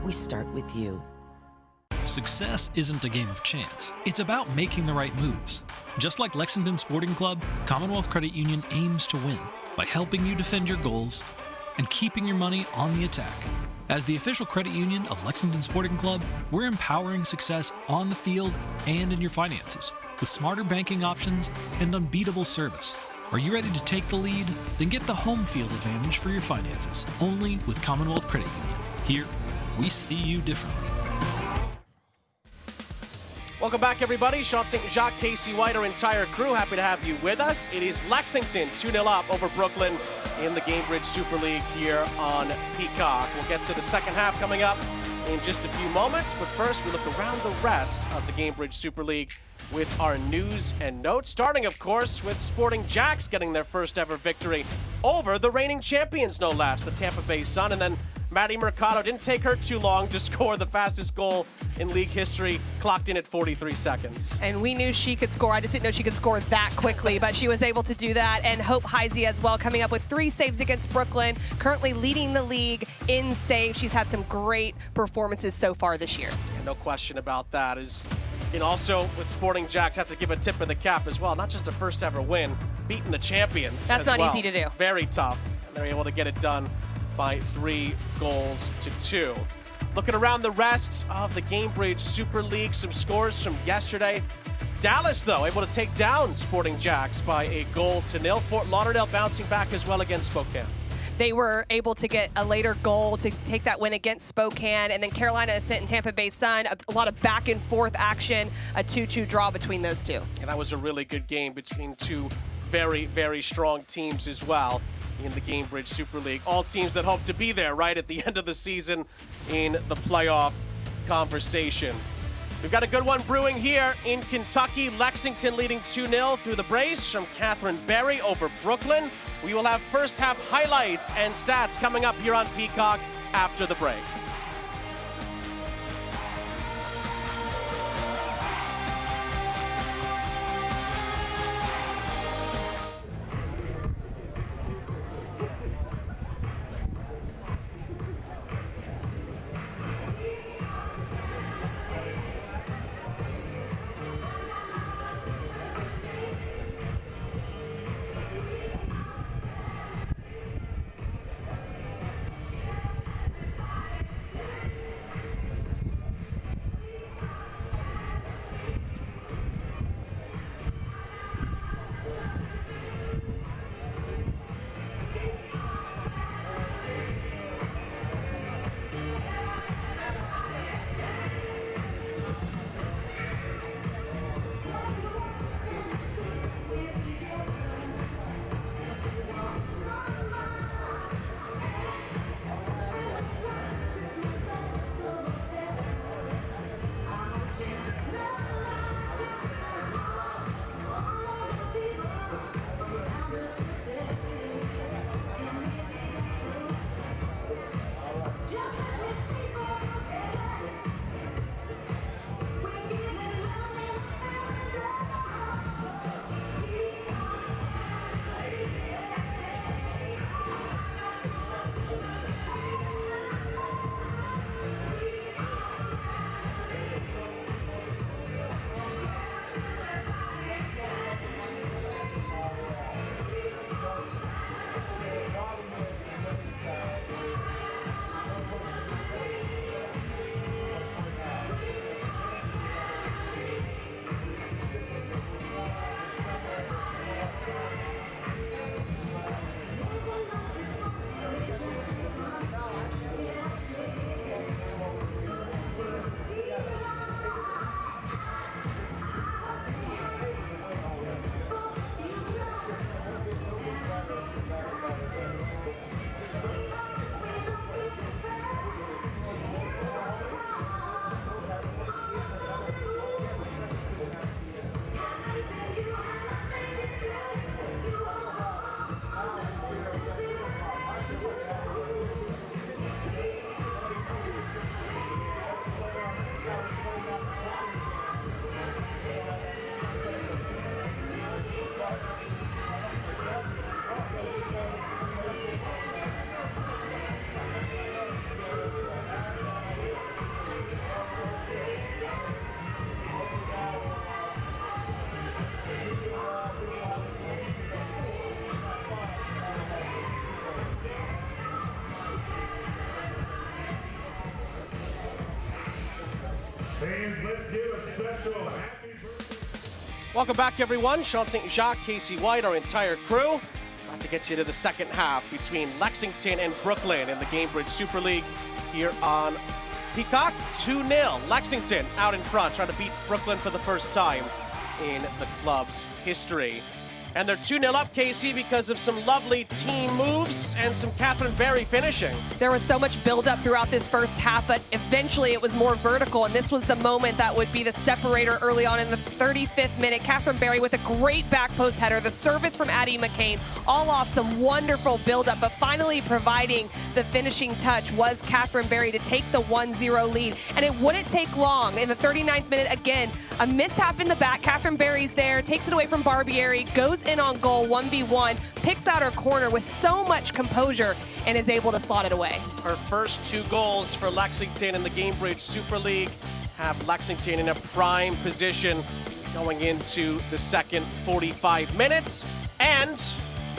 S7: We start with you.
S4: Success isn't a game of chance. It's about making the right moves. Just like Lexington Sporting Club, Commonwealth Credit Union aims to win by helping you defend your goals and keeping your money on the attack. As the official credit union of Lexington Sporting Club, we're empowering success on the field and in your finances with smarter banking options and unbeatable service. Are you ready to take the lead? Then get the home field advantage for your finances, only with Commonwealth Credit Union. Here, we see you differently.
S1: Welcome back, everybody. Sean St. Jacques, Casey White, our entire crew, happy to have you with us. It is Lexington 2-0 up over Brooklyn in the Gamebridge Super League here on Peacock. We'll get to the second half coming up in just a few moments, but first we look around the rest of the Gamebridge Super League with our news and notes, starting, of course, with Sporting Jacks getting their first ever victory over the reigning champions, no less, the Tampa Bay Sun. And then Maddie Mercado, didn't take her too long to score the fastest goal in league history, clocked in at 43 seconds.
S2: And we knew she could score. I just didn't know she could score that quickly, but she was able to do that. And Hope Heisey as well, coming up with 3 saves against Brooklyn, currently leading the league in saves. She's had some great performances so far this year.
S1: And no question about that. And also with Sporting Jacks, have to give a tip of the cap as well. Not just a first ever win, beating the champions.
S2: That's not easy to do.
S1: Very tough. And they're able to get it done by 3-2. Looking around the rest of the Gamebridge Super League, some scores from yesterday. Dallas, though, able to take down Sporting Jacks by 1-0. Fort Lauderdale bouncing back as well against Spokane.
S2: They were able to get a later goal to take that win against Spokane. And then Carolina Ascent and Tampa Bay Sun, a lot of back and forth action, a 2-2 draw between those two. And
S1: that was a really good game between two very, very strong teams as well in the Gamebridge Super League. All teams that hope to be there right at the end of the season in the playoff conversation. We've got a good one brewing here in Kentucky. Lexington leading 2-0 through the brace from Catherine Berry over Brooklyn. We will have first half highlights and stats coming up here on Peacock after the break. Welcome back, everyone. Sean St. Jacques, Casey White, our entire crew. About to get you to the second half between Lexington and Brooklyn in the Gamebridge Super League here on Peacock. 2-0. Lexington out in front, trying to beat Brooklyn for the first time in the club's history. And they're 2-0 up, Casey, because of some lovely team moves and some Catherine Berry finishing.
S2: There was so much buildup throughout this first half, but eventually it was more vertical, and this was the moment that would be the separator early on in the 35th minute. Catherine Berry with a great back post header, the service from Addie McCain, all off some wonderful buildup, but finally providing the finishing touch was Catherine Berry to take the 1-0 lead. And it wouldn't take long. In the 39th minute, again, a mishap in the back. Catherine Berry's there, takes it away from Barbieri, goes in on goal, 1v1, picks out her corner with so much composure and is able to slot it away.
S1: Her first 2 goals for Lexington in the Gamebridge Super League have Lexington in a prime position going into the second 45 minutes, and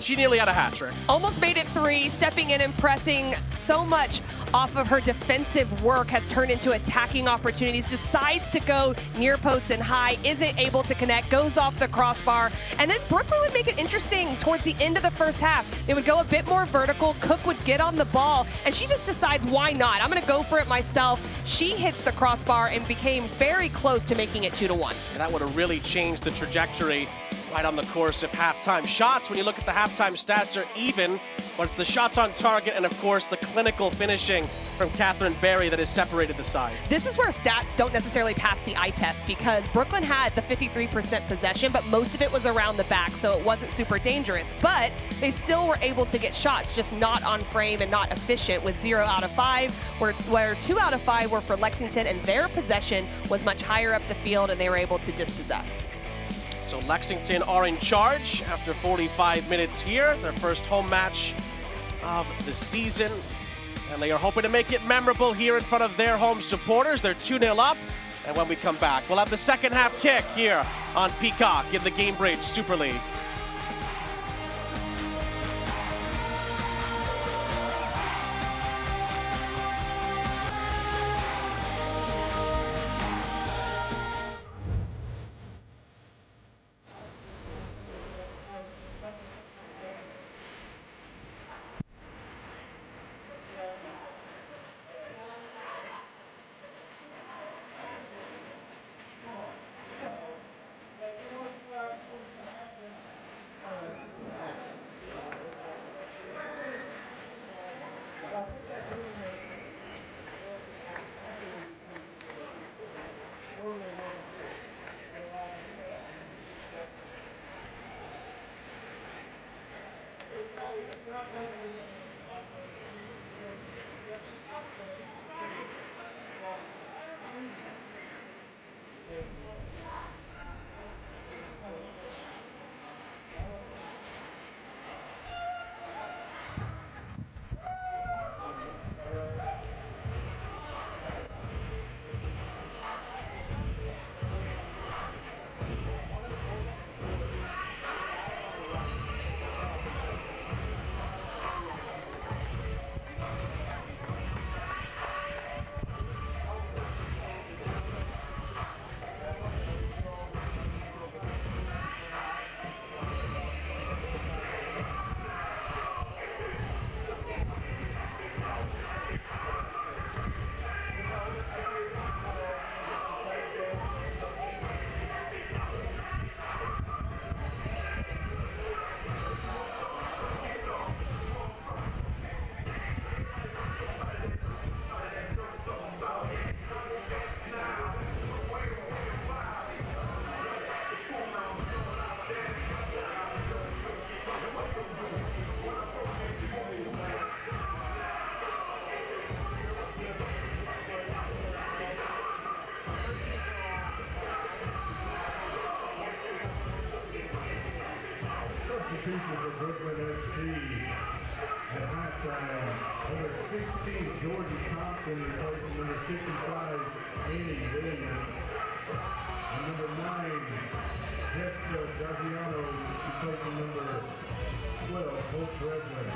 S1: she nearly had a hat trick.
S2: Almost made it 3, stepping in and pressing so much off of her defensive work has turned into attacking opportunities, decides to go near post and high, isn't able to connect, goes off the crossbar, and then Brooklyn would make it interesting towards the end of the first half. They would go a bit more vertical, Cook would get on the ball, and she just decides, why not? I'm gonna go for it myself. She hits the crossbar and became very close to making it 2-1.
S1: And that would have really changed the trajectory right on the course of halftime. Shots, when you look at the halftime stats, are even, but it's the shots on target and, of course, the clinical finishing from Catherine Berry that has separated the sides.
S2: This is where stats don't necessarily pass the eye test, because Brooklyn had the 53% possession, but most of it was around the back, so it wasn't super dangerous. But they still were able to get shots, just not on frame and not efficient, with 0 out of 5, where 2 out of 5 were for Lexington, and their possession was much higher up the field, and they were able to dispossess.
S1: So Lexington are in charge after 45 minutes here, their first home match of the season. And they are hoping to make it memorable here in front of their home supporters. They're 2-0 up. And when we come back, we'll have the second half kick here on Peacock in the Gamebridge Super League.
S5: Substitutions for Brooklyn SC at halftime. Number 16, Jordan Thompson, replacing number 55, Annie Williams. And number 9, Jessica Gagliano, replacing number 12, Hope Breslin.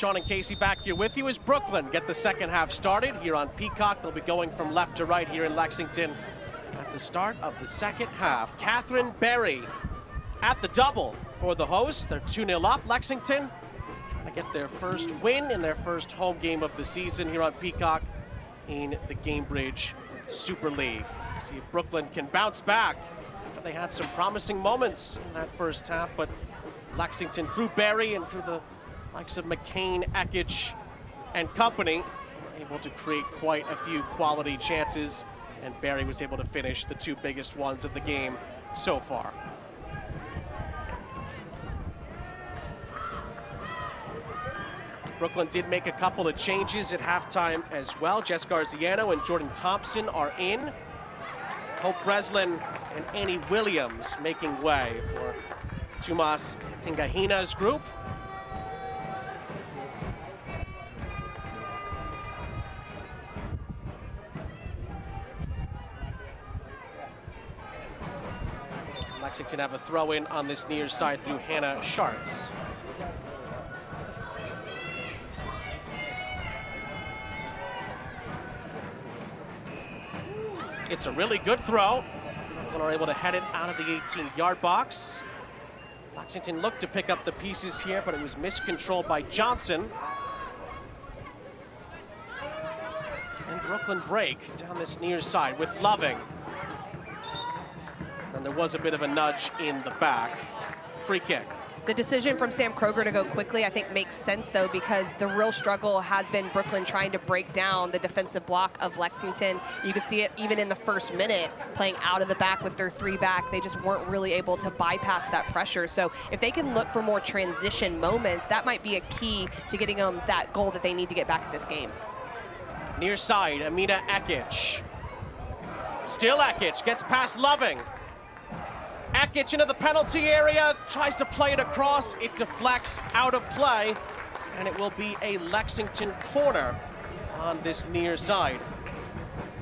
S1: John and Casey back here with you as Brooklyn get the second half started here on Peacock. They'll be going from left to right here in Lexington at the start of the second half. Catherine Berry at the double for the hosts. They're 2-0 up. Lexington trying to get their first win in their first home game of the season here on Peacock in the Gamebridge Super League. See if Brooklyn can bounce back. They had some promising moments in that first half, but Lexington, through Berry and through the likes of McCain, Ekich, and company, were able to create quite a few quality chances, and Berry was able to finish the two biggest ones of the game so far. Brooklyn did make a couple of changes at halftime as well. Jess Garziano and Jordan Thompson are in. Hope Breslin and Annie Williams making way for Tomas Tingahina's group. Lexington have a throw-in on this near side through Hannah Schartz. It's a really good throw. Brooklyn are able to head it out of the 18-yard box. Lexington looked to pick up the pieces here, but it was miscontrolled by Johnson. And Brooklyn break down this near side with Loving. And there was a bit of a nudge in the back. Free kick.
S2: The decision from Sam Kroger to go quickly, I think, makes sense, though, because the real struggle has been Brooklyn trying to break down the defensive block of Lexington. You could see it even in the first minute, playing out of the back with their three back. They just weren't really able to bypass that pressure. So if they can look for more transition moments, that might be a key to getting them that goal that they need to get back in this game.
S1: Near side, Amina Ekich. Still Ekich, gets past Loving. Ekich into the penalty area, tries to play it across. It deflects out of play, and it will be a Lexington corner on this near side.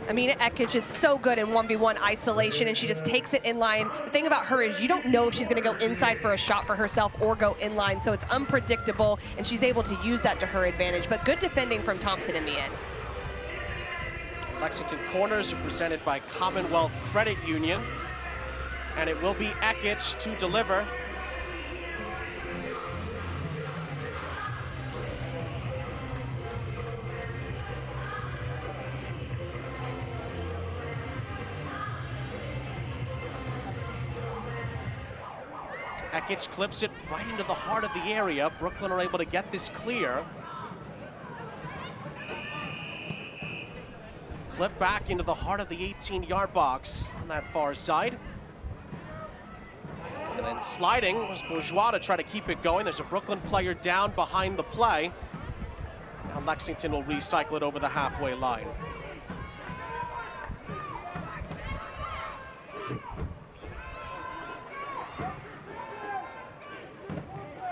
S2: Amina Ekich is so good in 1v1 isolation, and she just takes it in line. The thing about her is you don't know if she's going to go inside for a shot for herself or go in line, so it's unpredictable, and she's able to use that to her advantage. But good defending from Thompson in the end.
S1: Lexington corners are presented by Commonwealth Credit Union. And it will be Ekich to deliver. Ekich clips it right into the heart of the area. Brooklyn are able to get this clear. Clip back into the heart of the 18-yard box on that far side. And then sliding was Bourgeois to try to keep it going. There's a Brooklyn player down behind the play. Now Lexington will recycle it over the halfway line.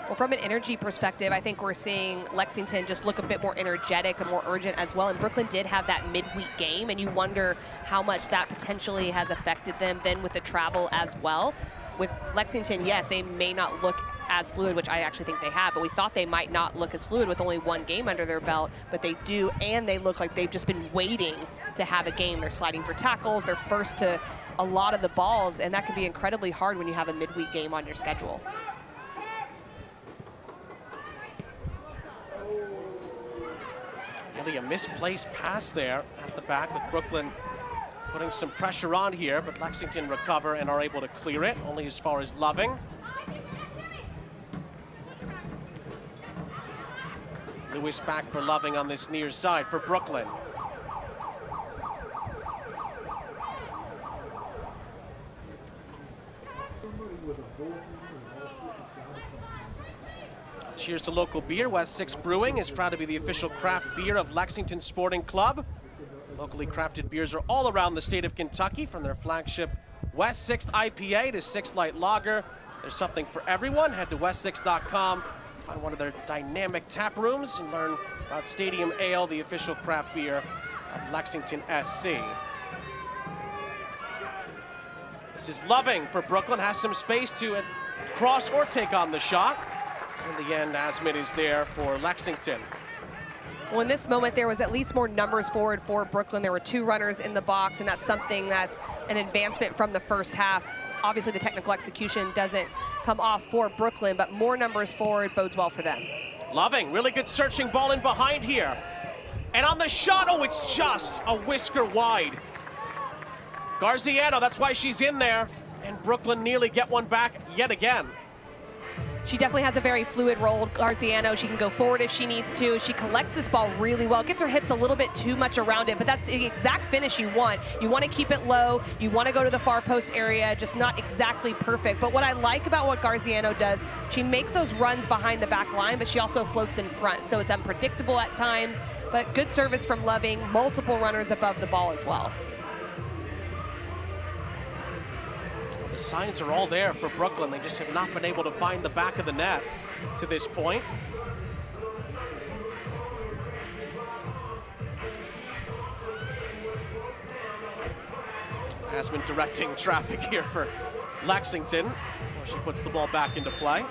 S2: Well, from an energy perspective, I think we're seeing Lexington just look a bit more energetic and more urgent as well. And Brooklyn did have that midweek game, and you wonder how much that potentially has affected them then with the travel as well. With Lexington, yes, they may not look as fluid, which I actually think they have, but we thought they might not look as fluid with only one game under their belt, but they do, and they look like they've just been waiting to have a game. They're sliding for tackles, they're first to a lot of the balls, and that can be incredibly hard when you have a midweek game on your schedule.
S1: Really a misplaced pass there at the back with Brooklyn putting some pressure on here, but Lexington recover and are able to clear it, only as far as Loving. Lewis back for Loving on this near side for Brooklyn. Cheers to local beer. West 6 Brewing is proud to be the official craft beer of Lexington Sporting Club. Locally crafted beers are all around the state of Kentucky, from their flagship West 6th IPA to 6 Light Lager. There's something for everyone. Head to west6.com, find one of their dynamic tap rooms, and learn about Stadium Ale, the official craft beer of Lexington SC. This is Loving for Brooklyn, has some space to cross or take on the shot. In the end, Asman is there for Lexington.
S2: Well, in this moment, there was at least more numbers forward for Brooklyn. There were 2 runners in the box, and that's something that's an advancement from the first half. Obviously, the technical execution doesn't come off for Brooklyn, but more numbers forward bodes well for them.
S1: Loving, really good searching ball in behind here. And on the shot, oh, it's just a whisker wide. Garziano, that's why she's in there. And Brooklyn nearly get one back yet again.
S2: She definitely has a very fluid role, Garziano. She can go forward if she needs to. She collects this ball really well. Gets her hips a little bit too much around it, but that's the exact finish you want. You want to keep it low. You want to go to the far post area, just not exactly perfect. But what I like about what Garziano does, she makes those runs behind the back line, but she also floats in front. So it's unpredictable at times, but good service from Loving. Multiple runners above the ball as well.
S1: The signs are all there for Brooklyn. They just have not been able to find the back of the net to this point. Has been directing traffic here for Lexington before she puts the ball back into play.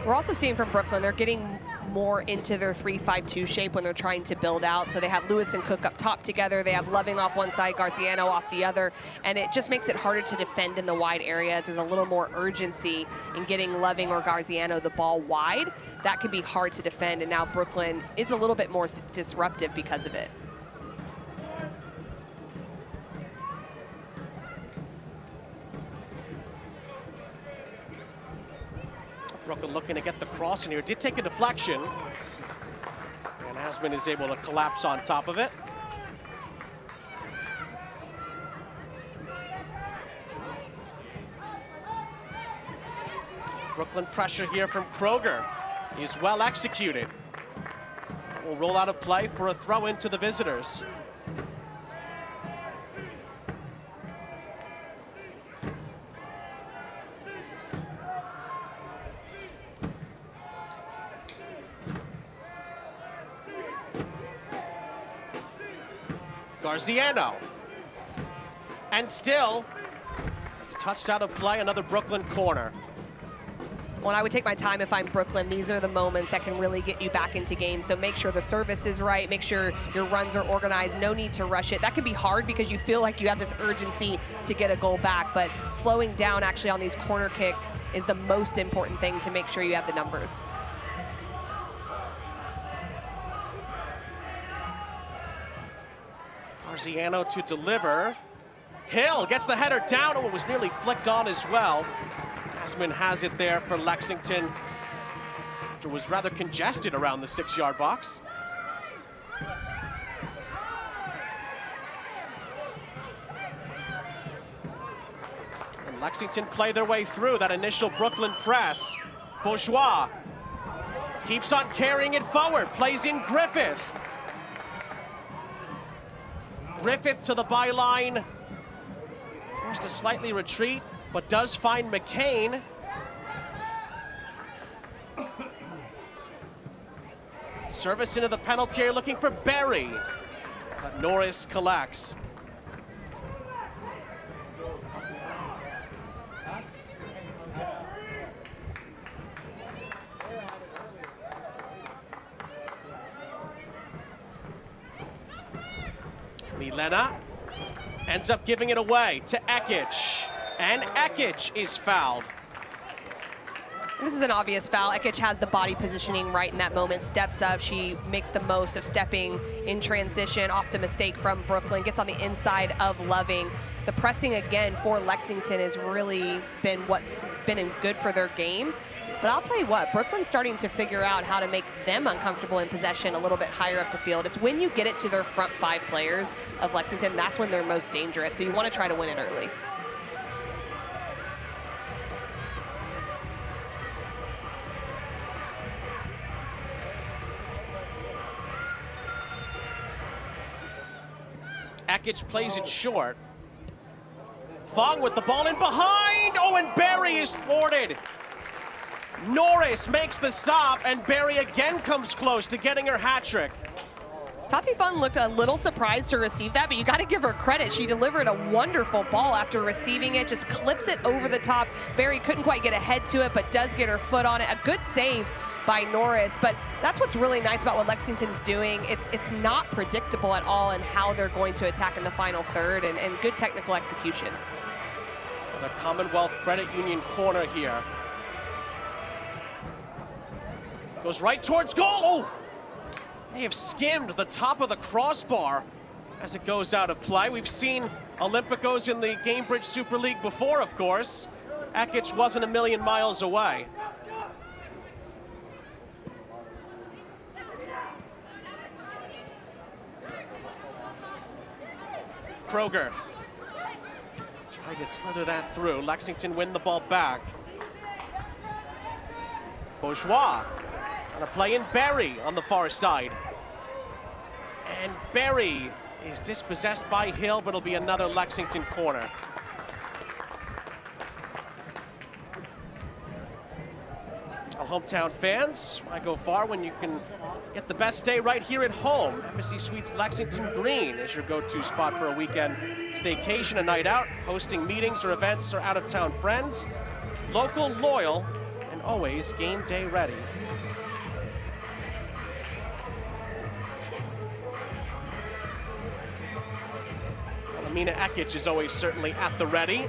S2: We're also seeing from Brooklyn, they're getting more into their 3-5-2 shape when they're trying to build out. So they have Lewis and Cook up top together. They have Loving off one side, Garziano off the other. And it just makes it harder to defend in the wide areas. There's a little more urgency in getting Loving or Garziano the ball wide. That can be hard to defend. And now Brooklyn is a little bit more disruptive because of it.
S1: Brooklyn looking to get the cross in here. Did take a deflection. And Asman is able to collapse on top of it. Brooklyn pressure here from Kroger is well executed. That will roll out of play for a throw into the visitors. Garziano. And still, it's touched out of play, another Brooklyn corner.
S2: Well, I would take my time if I'm Brooklyn. These are the moments that can really get you back into games. So make sure the service is right. Make sure your runs are organized. No need to rush it. That can be hard because you feel like you have this urgency to get a goal back. But slowing down actually on these corner kicks is the most important thing to make sure you have the numbers.
S1: Garziano to deliver. Hill gets the header down. Oh, it was nearly flicked on as well. Asman has it there for Lexington. It was rather congested around the 6-yard box. And Lexington play their way through that initial Brooklyn press. Bourgeois keeps on carrying it forward, plays in Griffith. Griffith to the byline, forced to slightly retreat, but does find McCain. Service into the penalty area, looking for Berry, but Norris collects. Milena ends up giving it away to Ekic, and Ekic is fouled.
S2: This is an obvious foul. Ekic has the body positioning right in that moment, steps up. She makes the most of stepping in transition off the mistake from Brooklyn, gets on the inside of Loving. The pressing again for Lexington has really been what's been good for their game. But I'll tell you what, Brooklyn's starting to figure out how to make them uncomfortable in possession a little bit higher up the field. It's when you get it to their front 5 players of Lexington, that's when they're most dangerous. So you want to try to win it early.
S1: Ekic plays it short. Fong with the ball in behind. Oh, and Berry is thwarted. Norris makes the stop, and Berry again comes close to getting her hat trick.
S2: Tati Fung looked a little surprised to receive that, but you got to give her credit. She delivered a wonderful ball after receiving it, just clips it over the top. Barry couldn't quite get a head to it, but does get her foot on it. A good save by Norris, but that's what's really nice about what Lexington's doing. It's not predictable at all in how they're going to attack in the final third, and good technical execution.
S1: The Commonwealth Credit Union corner here. Goes right towards goal. Oh! They have skimmed the top of the crossbar as it goes out of play. We've seen Olympicos in the Gamebridge Super League before, of course. Ekic wasn't a million miles away. Kroger tried to slither that through. Lexington win the ball back. Bourgeois trying to play in Berry on the far side. And Berry is dispossessed by Hill, but it'll be another Lexington corner. Well, hometown fans, why go far when you can get the best day right here at home? Embassy Suites Lexington Green is your go-to spot for a weekend staycation, a night out, hosting meetings or events or out-of-town friends. Local, loyal, and always game day ready. Mina Ekic is always certainly at the ready.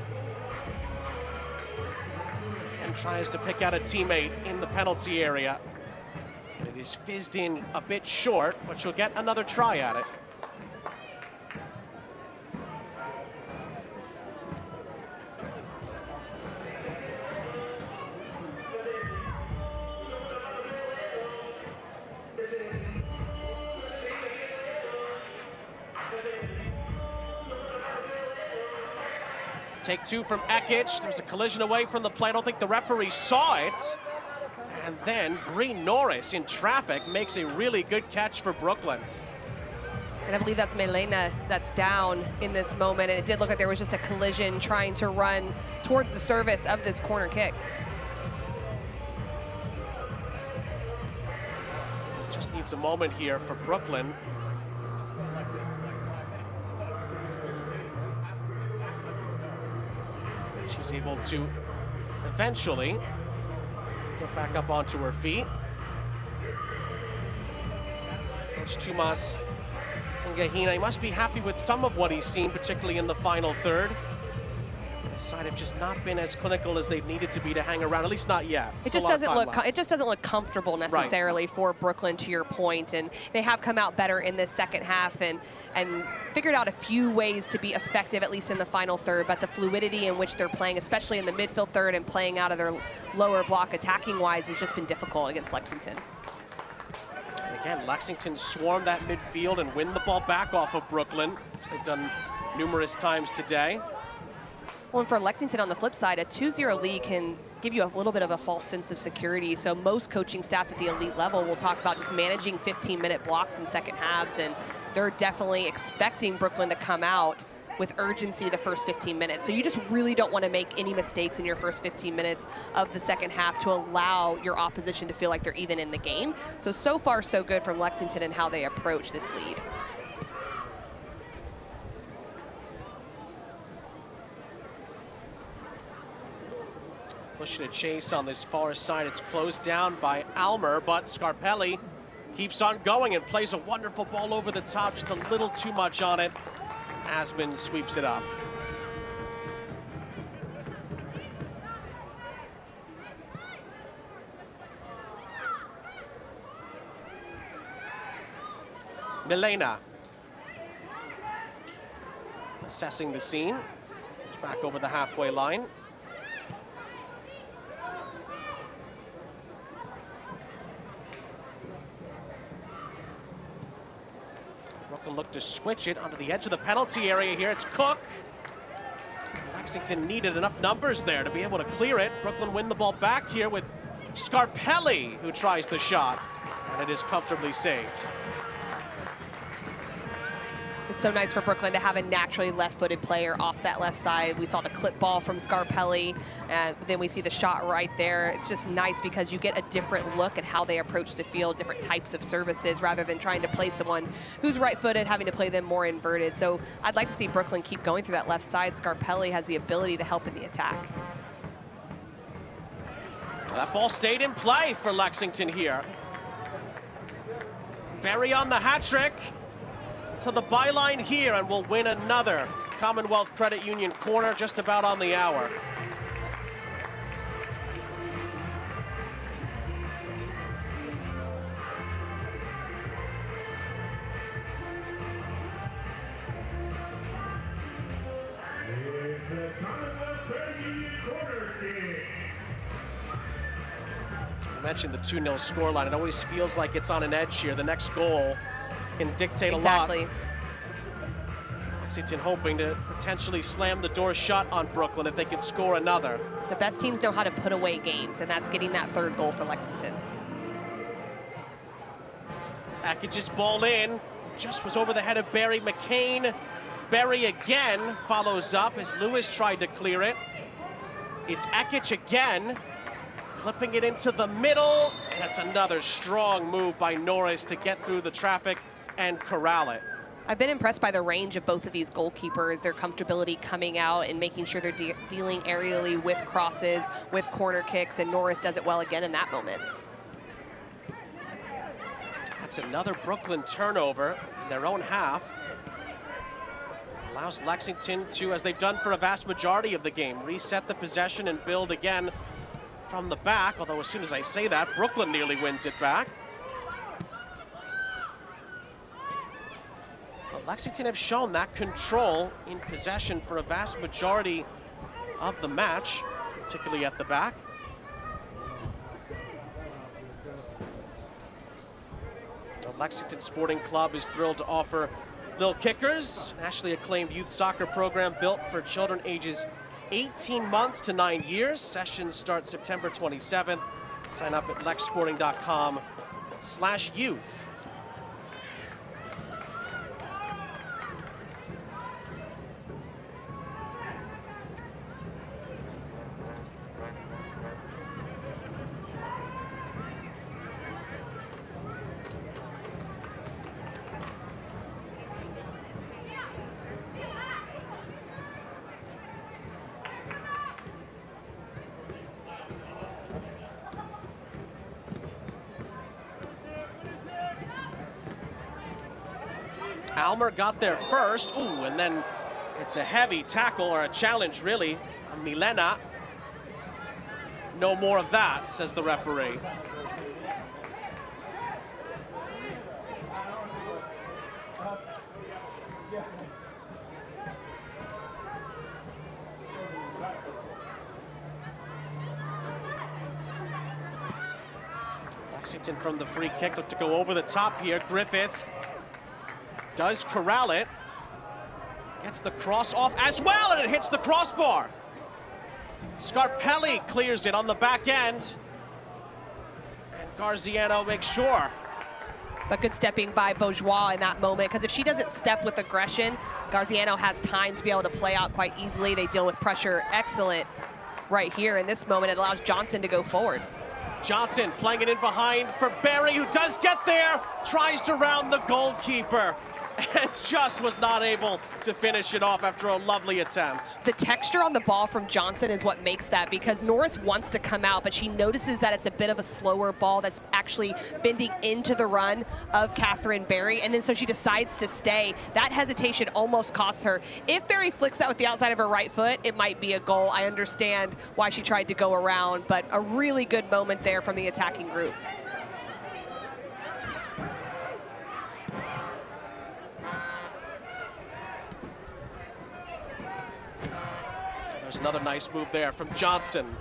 S1: And tries to pick out a teammate in the penalty area. And it is fizzed in a bit short, but she'll get another try at it. Take two from Ekic. There's a collision away from the play. I don't think the referee saw it. And then Bree Norris in traffic makes a really good catch for Brooklyn.
S2: And I believe that's Milena that's down in this moment. And it did look like there was just a collision trying to run towards the service of this corner kick.
S1: Just needs a moment here for Brooklyn. She's able to eventually get back up onto her feet. Coach Tomas Singahina, he must be happy with some of what he's seen, particularly in the final third. The side have just not been as clinical as they've needed to be to hang around, at least not yet.
S2: It just doesn't look comfortable necessarily for Brooklyn, to your point, and they have come out better in this second half and figured out a few ways to be effective, at least in the final third, but the fluidity in which they're playing, especially in the midfield third and playing out of their lower block attacking wise, has just been difficult against Lexington.
S1: And again, Lexington swarm that midfield and win the ball back off of Brooklyn, which they've done numerous times today.
S2: Well, and for Lexington on the flip side, a 2-0 lead can give you a little bit of a false sense of security. So most coaching staffs at the elite level will talk about just managing 15-minute blocks in second halves, and they're definitely expecting Brooklyn to come out with urgency the first 15 minutes. So you just really don't want to make any mistakes in your first 15 minutes of the second half to allow your opposition to feel like they're even in the game. So far, so good from Lexington and how they approach this lead.
S1: Pushing a chase on this far side. It's closed down by Almer, but Scarpelli keeps on going and plays a wonderful ball over the top, just a little too much on it. Asman sweeps it up. Milena assessing the scene. It's back over the halfway line. Brooklyn look to switch it onto the edge of the penalty area here. It's Cook. Lexington needed enough numbers there to be able to clear it. Brooklyn win the ball back here with Scarpelli, who tries the shot, and it is comfortably saved.
S2: It's so nice for Brooklyn to have a naturally left-footed player off that left side. We saw the clip ball from Scarpelli, then we see the shot right there. It's just nice because you get a different look at how they approach the field, different types of services, rather than trying to play someone who's right-footed, having to play them more inverted. So I'd like to see Brooklyn keep going through that left side. Scarpelli has the ability to help in the attack.
S1: That ball stayed in play for Lexington here. Berry on the hat trick to the byline here, and will win another Commonwealth Credit Union corner just about on the hour.
S5: It's a Commonwealth Credit Union corner kick.
S1: I mentioned the 2-0 scoreline. It always feels like it's on an edge here. The next goal can dictate a lot. Lexington hoping to potentially slam the door shut on Brooklyn if they could score another.
S2: The best teams know how to put away games, and that's getting that third goal for Lexington.
S1: Akich's ball in, just was over the head of Barry. McCain, Barry again follows up as Lewis tried to clear it. It's Akich again, clipping it into the middle, and it's another strong move by Norris to get through the traffic and corral it.
S2: I've been impressed by the range of both of these goalkeepers, their comfortability coming out and making sure they're dealing aerially with crosses, with corner kicks, and Norris does it well again in that moment.
S1: That's another Brooklyn turnover in their own half. Allows Lexington to, as they've done for a vast majority of the game, reset the possession and build again from the back, although as soon as I say that, Brooklyn nearly wins it back. But Lexington have shown that control in possession for a vast majority of the match, particularly at the back. The Lexington Sporting Club is thrilled to offer Lil Kickers, an nationally acclaimed youth soccer program built for children ages 18 months to 9 years. Sessions start September 27th. Sign up at lexsporting.com/youth. Almer got there first. Ooh, and then it's a heavy tackle, or a challenge really, from Milena. No more of that, says the referee. Lexington from the free kick looked to go over the top here. Griffith does corral it, gets the cross off as well, and it hits the crossbar. Scarpelli clears it on the back end, and Garziano makes sure.
S2: But good stepping by Bourgeois in that moment, because if she doesn't step with aggression, Garziano has time to be able to play out quite easily. They deal with pressure excellent right here. In this moment, it allows Johnson to go forward.
S1: Johnson playing it in behind for Barry, who does get there, tries to round the goalkeeper, and just was not able to finish it off after a lovely attempt.
S2: The texture on the ball from Johnson is what makes that, because Norris wants to come out, but she notices that it's a bit of a slower ball that's actually bending into the run of Catherine Barry, and then so she decides to stay. That hesitation almost costs her. If Barry flicks that with the outside of her right foot, it might be a goal. I understand why she tried to go around, but a really good moment there from the attacking group.
S1: There's another nice move there from Johnson.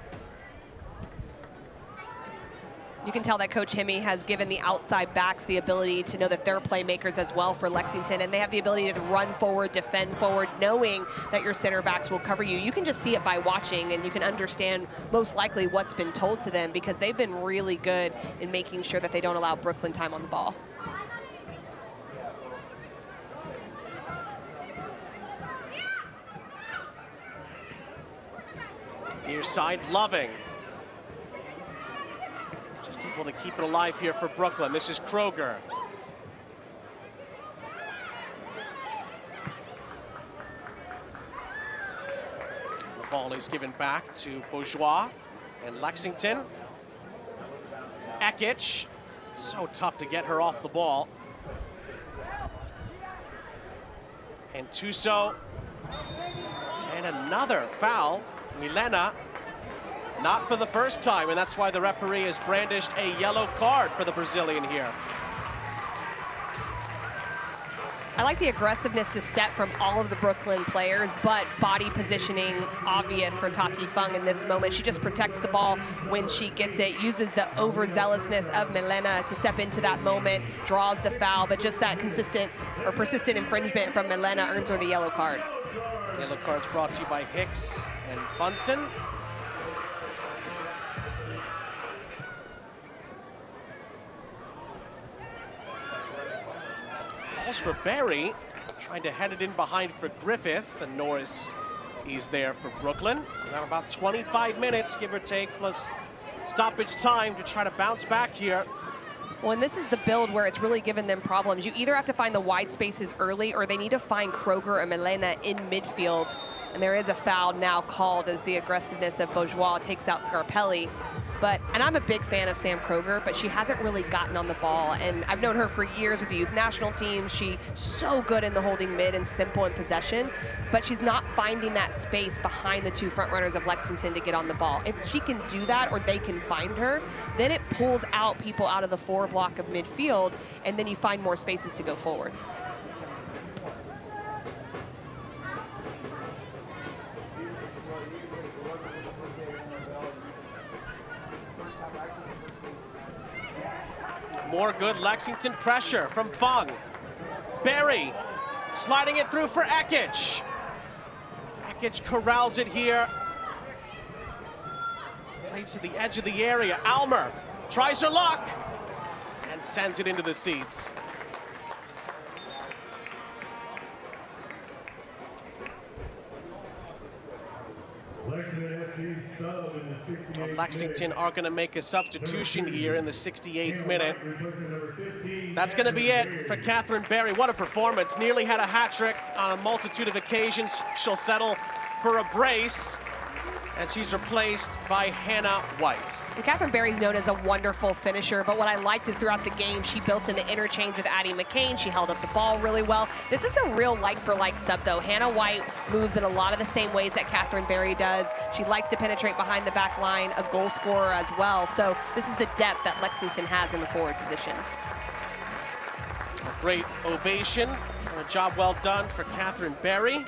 S2: You can tell that Coach Hemme has given the outside backs the ability to know that they're playmakers as well for Lexington, and they have the ability to run forward, defend forward, knowing that your center backs will cover you. You can just see it by watching, and you can understand most likely what's been told to them, because they've been really good in making sure that they don't allow Brooklyn time on the ball.
S1: Near side, Loving. Just able to keep it alive here for Brooklyn. This is Kroger. The ball is given back to Bourgeois and Lexington. Ekic. So tough to get her off the ball. And Tuso. And another foul. Milena. Not for the first time, and that's why the referee has brandished a yellow card for the Brazilian here.
S2: I like the aggressiveness to step from all of the Brooklyn players, but body positioning obvious for Tati Fung in this moment. She just protects the ball when she gets it, uses the overzealousness of Milena to step into that moment, draws the foul, but just that consistent or persistent infringement from Milena earns her the yellow card.
S1: Yellow cards brought to you by Hicks and Funson. Falls for Barry, trying to head it in behind for Griffith, and Norris is there for Brooklyn. Now about 25 minutes, give or take, plus stoppage time to try to bounce back here.
S2: Well, and this is the build where it's really given them problems. You either have to find the wide spaces early, or they need to find Kroger and Milena in midfield. And there is a foul now called as the aggressiveness of Bourgeois takes out Scarpelli. And I'm a big fan of Sam Kroger, but she hasn't really gotten on the ball. And I've known her for years with the youth national team. She's so good in the holding mid and simple in possession, but she's not finding that space behind the two front runners of Lexington to get on the ball. If she can do that, or they can find her, then it pulls out people out of the forward block of midfield, and then you find more spaces to go forward.
S1: More good Lexington pressure from Fung. Barry sliding it through for Ekic. Ekic corrals it here. Plays to the edge of the area. Almer tries her luck and sends it into the seats. Lexington are going to make a substitution here in the 68th minute. That's going to be it for Catherine Barry. What a performance. Nearly had a hat trick on a multitude of occasions. She'll settle for a brace, and she's replaced by Hannah White.
S2: And Catherine Barry's known as a wonderful finisher, but what I liked is throughout the game, she built in the interchange with Addie McCain. She held up the ball really well. This is a real like-for-like sub, though. Hannah White moves in a lot of the same ways that Catherine Barry does. She likes to penetrate behind the back line, a goal scorer as well. So this is the depth that Lexington has in the forward position.
S1: A great ovation and a job well done for Catherine Barry.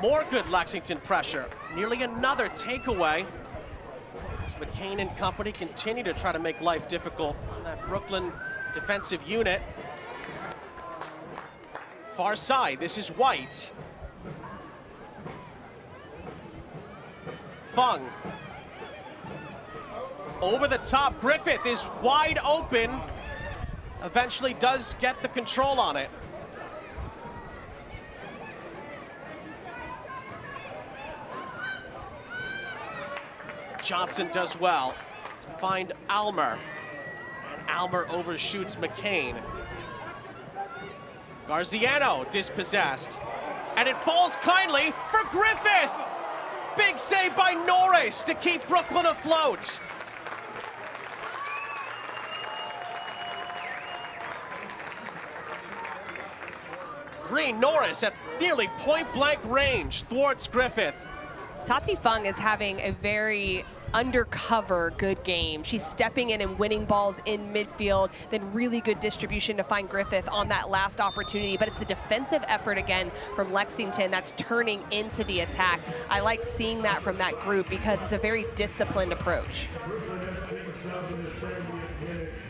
S1: More good Lexington pressure. Nearly another takeaway as McCain and company continue to try to make life difficult on that Brooklyn defensive unit. Far side, this is White. Fung. Over the top, Griffith is wide open. Eventually does get the control on it. Johnson does well to find Almer, and Almer overshoots McCain. Garziano dispossessed, and it falls kindly for Griffith. Big save by Norris to keep Brooklyn afloat. Green Norris at nearly point-blank range thwarts Griffith.
S2: Tati Fung is having a very undercover good game. She's stepping in and winning balls in midfield, then really good distribution to find Griffith on that last opportunity. But it's the defensive effort again from Lexington that's turning into the attack. I like seeing that from that group because it's a very disciplined approach.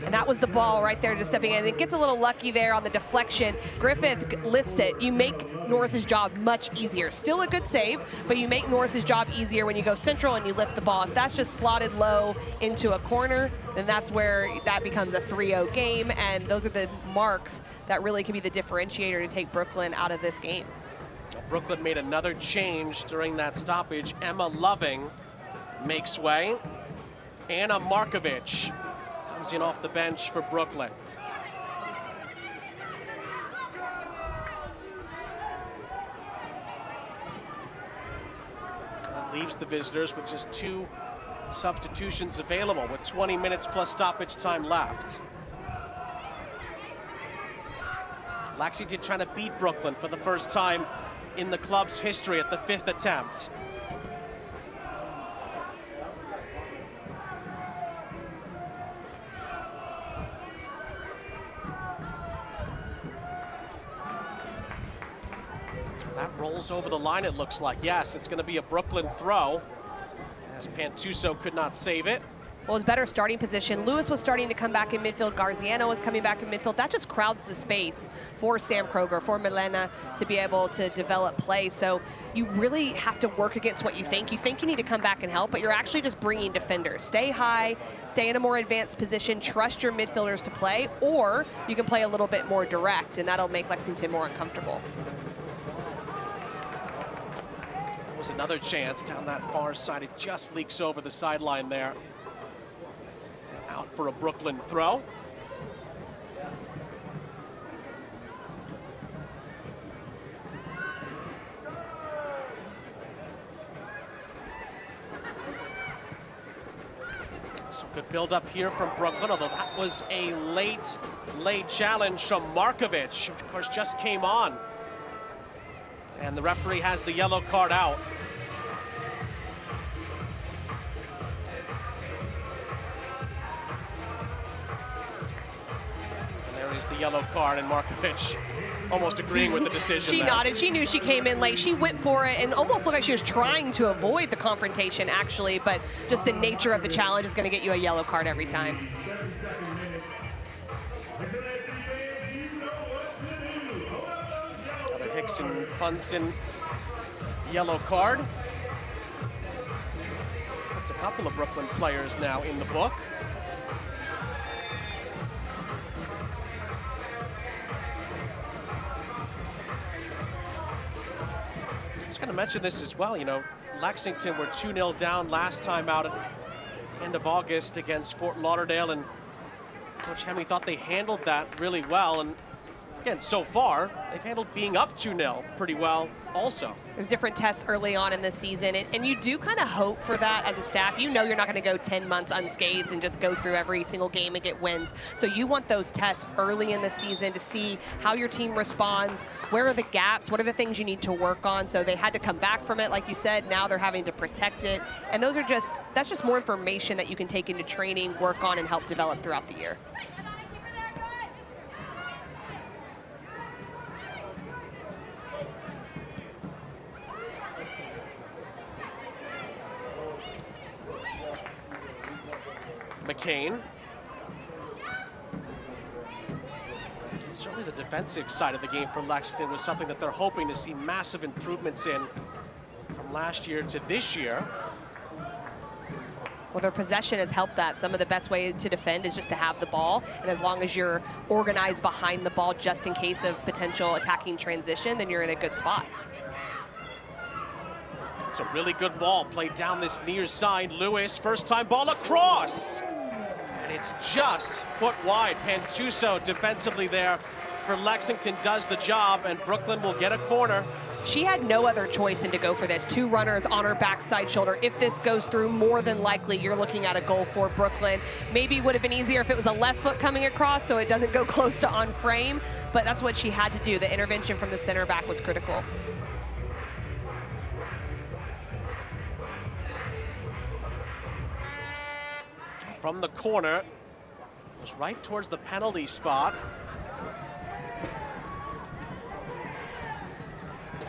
S2: And that was the ball right there just stepping in. And it gets a little lucky there on the deflection. Griffith lifts it. You make Norris's job much easier. Still a good save, but you make Norris's job easier when you go central and you lift the ball. If that's just slotted low into a corner, then that's where that becomes a 3-0 game, and those are the marks that really can be the differentiator to take Brooklyn out of this game.
S1: Brooklyn made another change during that stoppage. Emma Loving makes way. Anna Markovic comes in off the bench for Brooklyn. That leaves the visitors with just 2 substitutions available with 20 minutes plus stoppage time left. Lexington trying to beat Brooklyn for the first time in the club's history at the 5th attempt. That rolls over the line, it looks like. Yes, it's going to be a Brooklyn throw, as Pantuso could not save it.
S2: Well, it was better starting position. Lewis was starting to come back in midfield. Garziano was coming back in midfield. That just crowds the space for Sam Kroger, for Milena to be able to develop play. So you really have to work against what you think. You think you need to come back and help, but you're actually just bringing defenders. Stay high, stay in a more advanced position, trust your midfielders to play, or you can play a little bit more direct, and that'll make Lexington more uncomfortable.
S1: That was another chance down that far side. It just leaks over the sideline there. Out for a Brooklyn throw. Some good build up here from Brooklyn, although that was a late challenge from Markovic, which of course just came on. And the referee has the yellow card out. Is the yellow card, and Markovic almost agreeing with the decision.
S2: She nodded. She knew she came in late. She went for it and almost looked like she was trying to avoid the confrontation, actually, but just the nature of the challenge is going to get you a yellow card every time.
S1: Another Hickson Funson yellow card. That's a couple of Brooklyn players now in the book. I was going to mention this as well. You know, Lexington were 2-0 down last time out at the end of August against Fort Lauderdale, and Coach Hemme thought they handled that really well. And again, so far, they've handled being up 2-0 pretty well also.
S2: There's different tests early on in the season, and you do kind of hope for that as a staff. You know you're not going to go 10 months unscathed and just go through every single game and get wins. So you want those tests early in the season to see how your team responds, where are the gaps, what are the things you need to work on. So they had to come back from it, like you said. Now they're having to protect it. And that's just more information that you can take into training, work on, and help develop throughout the year.
S1: McCain. Certainly the defensive side of the game for Lexington was something that they're hoping to see massive improvements in from last year to this year.
S2: Well, their possession has helped that. Some of the best way to defend is just to have the ball, and as long as you're organized behind the ball just in case of potential attacking transition, then you're in a good spot.
S1: It's a really good ball played down this near side. Lewis, first time ball across. And it's just put wide. Pantuso defensively there for Lexington does the job, and Brooklyn will get a corner.
S2: She had no other choice than to go for this. 2 runners on her backside shoulder. If this goes through, more than likely you're looking at a goal for Brooklyn. Maybe it would have been easier if it was a left foot coming across so it doesn't go close to on frame, but that's what she had to do. The intervention from the center back was critical.
S1: From the corner, was right towards the penalty spot.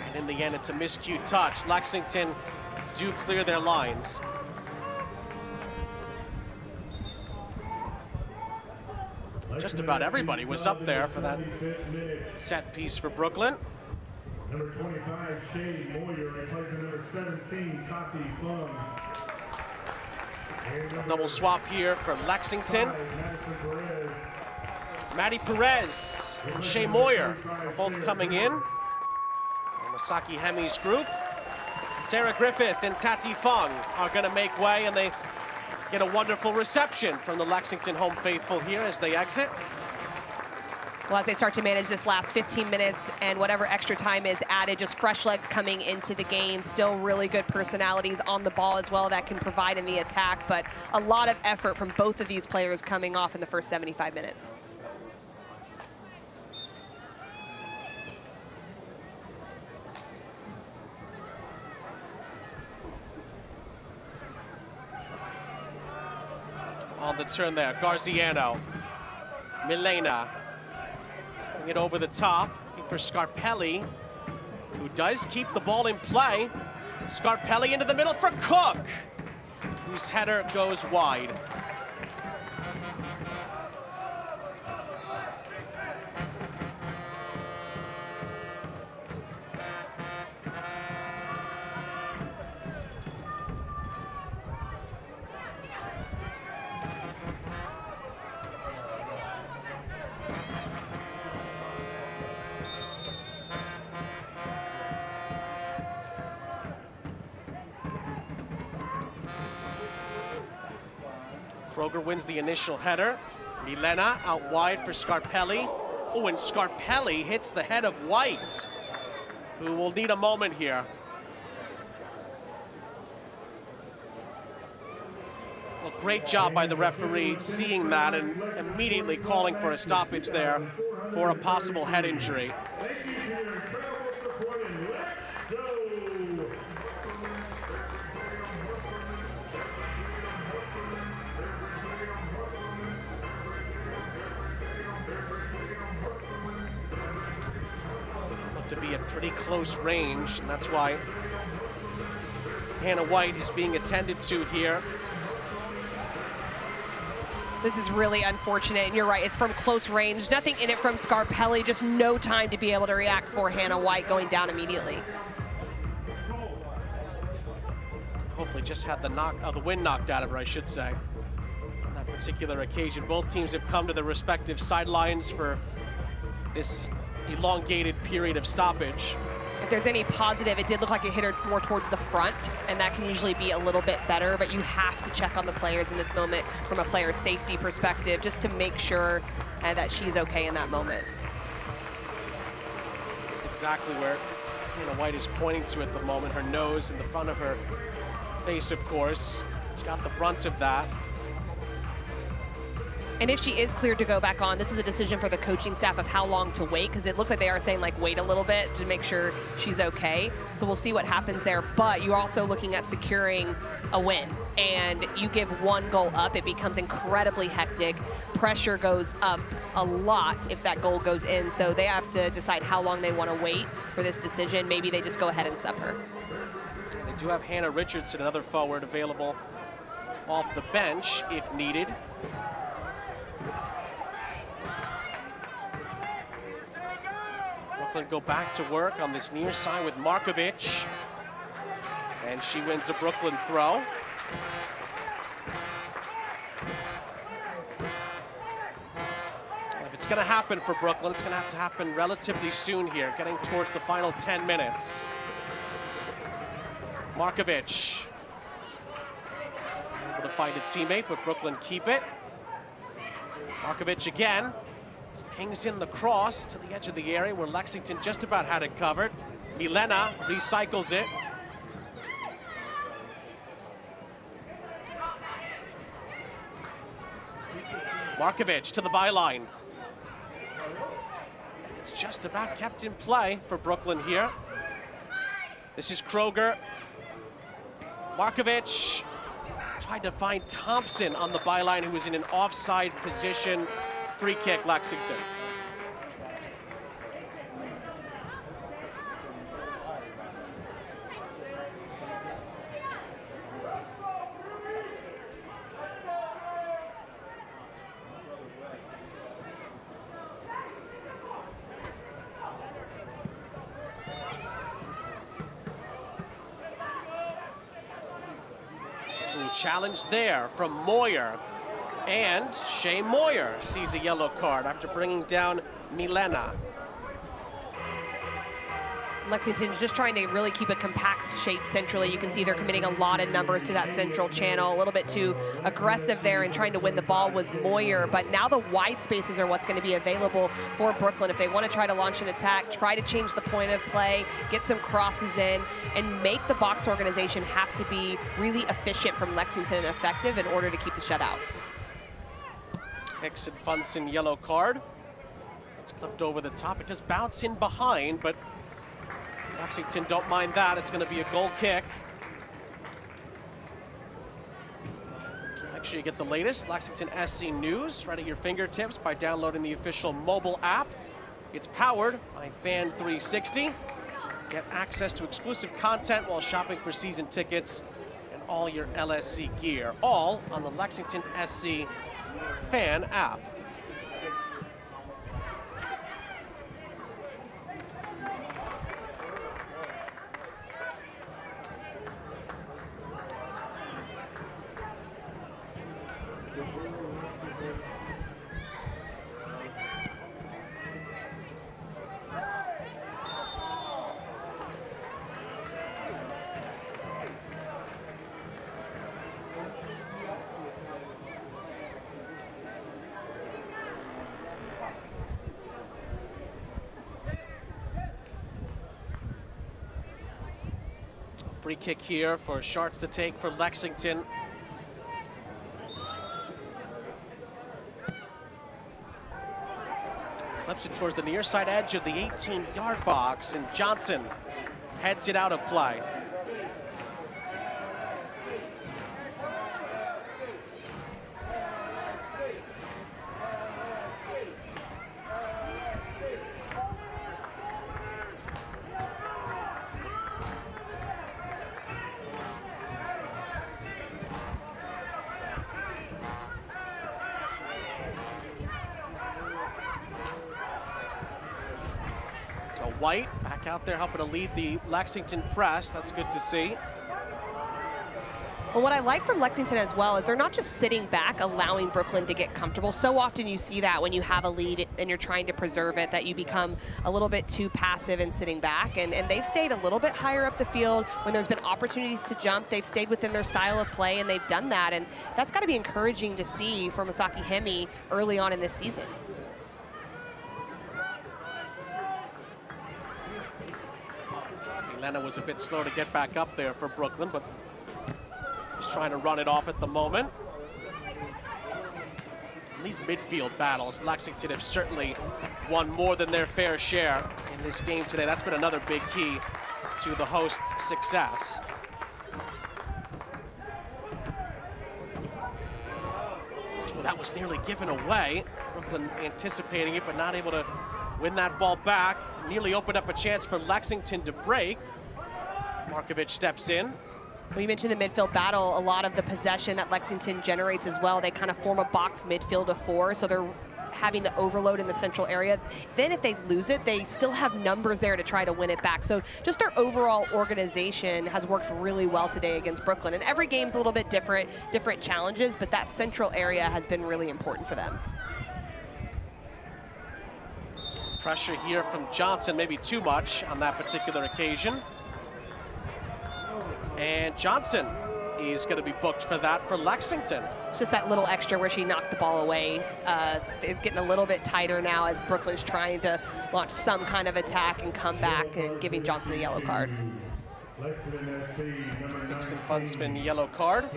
S1: And in the end, it's a miscued touch. Lexington do clear their lines. just about everybody was up there for that set piece for Brooklyn.
S5: Number 25, Shane Moyer, replacing number 17, Tati Fung.
S1: Double swap here for Lexington. Maddie Perez and Shea Moyer are both coming in. Masaki Hemi's group. Sarah Griffith and Tati Fung are going to make way, and they get a wonderful reception from the Lexington home faithful here as they exit.
S2: Well, as they start to manage this last 15 minutes and whatever extra time is added, just fresh legs coming into the game. Still really good personalities on the ball as well that can provide in the attack, but a lot of effort from both of these players coming off in the first 75 minutes.
S1: On the turn there, Garziano, Milena, bring it over the top, looking for Scarpelli, who does keep the ball in play. Scarpelli into the middle for Cook, whose header goes wide. Kroger wins the initial header. Milena out wide for Scarpelli. Oh, and Scarpelli hits the head of White, who will need a moment here. Well, great job by the referee seeing that and immediately calling for a stoppage there for a possible head injury. To be at pretty close range, and that's why Hannah White is being attended to here.
S2: This is really unfortunate, and you're right, it's from close range. Nothing in it from Scarpelli, just no time to be able to react for Hannah White going down immediately.
S1: Hopefully just had the wind knocked out of her, I should say, on that particular occasion. Both teams have come to their respective sidelines for this elongated period of stoppage.
S2: If there's any positive, it did look like it hit her more towards the front, and that can usually be a little bit better, but you have to check on the players in this moment from a player safety perspective just to make sure that she's okay in that moment.
S1: That's exactly where Hannah White is pointing to at the moment, her nose in the front of her face, of course. She got the brunt of that.
S2: And if she is cleared to go back on, this is a decision for the coaching staff of how long to wait, because it looks like they are saying, like, wait a little bit to make sure she's okay. So we'll see what happens there. But you're also looking at securing a win. And you give one goal up, it becomes incredibly hectic. Pressure goes up a lot if that goal goes in. So they have to decide how long they want to wait for this decision. Maybe they just go ahead and sub her.
S1: They do have Hannah Richardson, another forward, available off the bench if needed. Brooklyn go back to work on this near side with Markovic. And she wins a Brooklyn throw. If it's going to happen for Brooklyn, it's going to have to happen relatively soon here, getting towards the final 10 minutes. Markovic able to find a teammate, but Brooklyn keep it. Markovic again. Pings in the cross to the edge of the area where Lexington just about had it covered. Milena recycles it. Markovic to the byline. It's just about kept in play for Brooklyn here. This is Kroger. Markovic tried to find Thompson on the byline, who was in an offside position. Free kick, Lexington. challenge there from Moyer. And Shea Moyer sees a yellow card after bringing down Milena.
S2: Lexington's just trying to really keep a compact shape centrally. You can see they're committing a lot of numbers to that central channel. A little bit too aggressive there and trying to win the ball was Moyer. But now the wide spaces are what's going to be available for Brooklyn. If they want to try to launch an attack, try to change the point of play, get some crosses in, and make the box organization have to be really efficient from Lexington and effective in order to keep the shutout.
S1: Hicks and Funson yellow card. It's clipped over the top. It does bounce in behind, but Lexington don't mind that. It's going to be a goal kick. Make sure you get the latest Lexington SC news right at your fingertips by downloading the official mobile app. It's powered by Fan 360. Get access to exclusive content while shopping for season tickets and all your LSC gear, all on the Lexington SC Fan app. Free kick here for Sharks to take for Lexington. Flips it towards the near side edge of the 18-yard box, and Johnson heads it out of play. White back out there helping to lead the Lexington press. That's good to see.
S2: Well, what I like from Lexington as well is they're not just sitting back, allowing Brooklyn to get comfortable. So often you see that when you have a lead and you're trying to preserve it, that you become a little bit too passive and sitting back. And they've stayed a little bit higher up the field. When there's been opportunities to jump, they've stayed within their style of play, and they've done that. And that's got to be encouraging to see for Masaki Hemi early on in this season.
S1: Milena was a bit slow to get back up there for Brooklyn, but he's trying to run it off at the moment. In these midfield battles, Lexington have certainly won more than their fair share in this game today. That's been another big key to the hosts' success. Well, that was nearly given away. Brooklyn anticipating it, but not able to win that ball back. Nearly opened up a chance for Lexington to break. Markovic steps in.
S2: Well, you mentioned the midfield battle. A lot of the possession that Lexington generates as well, they kind of form a box midfield of four, so they're having the overload in the central area. Then if they lose it, they still have numbers there to try to win it back. So just their overall organization has worked really well today against Brooklyn. And every game's a little bit different challenges, but that central area has been really important for them.
S1: Pressure here from Johnson, maybe too much on that particular occasion. And Johnson is going to be booked for that for Lexington.
S2: It's just that little extra where she knocked the ball away. It's getting a little bit tighter now as Brooklyn's trying to launch some kind of attack and come back, and giving Johnson the yellow card.
S1: Dixon Funsfin yellow card.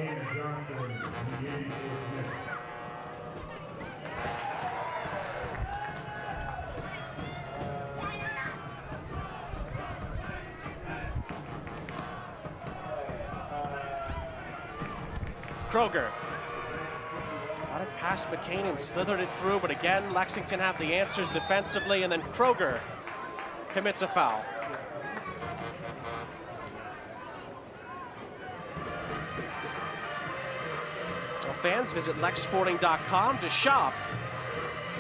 S1: Kroger got it past McCain and slithered it through, but again, Lexington have the answers defensively, and then Kroger commits a foul. Well, fans, visit lexsporting.com to shop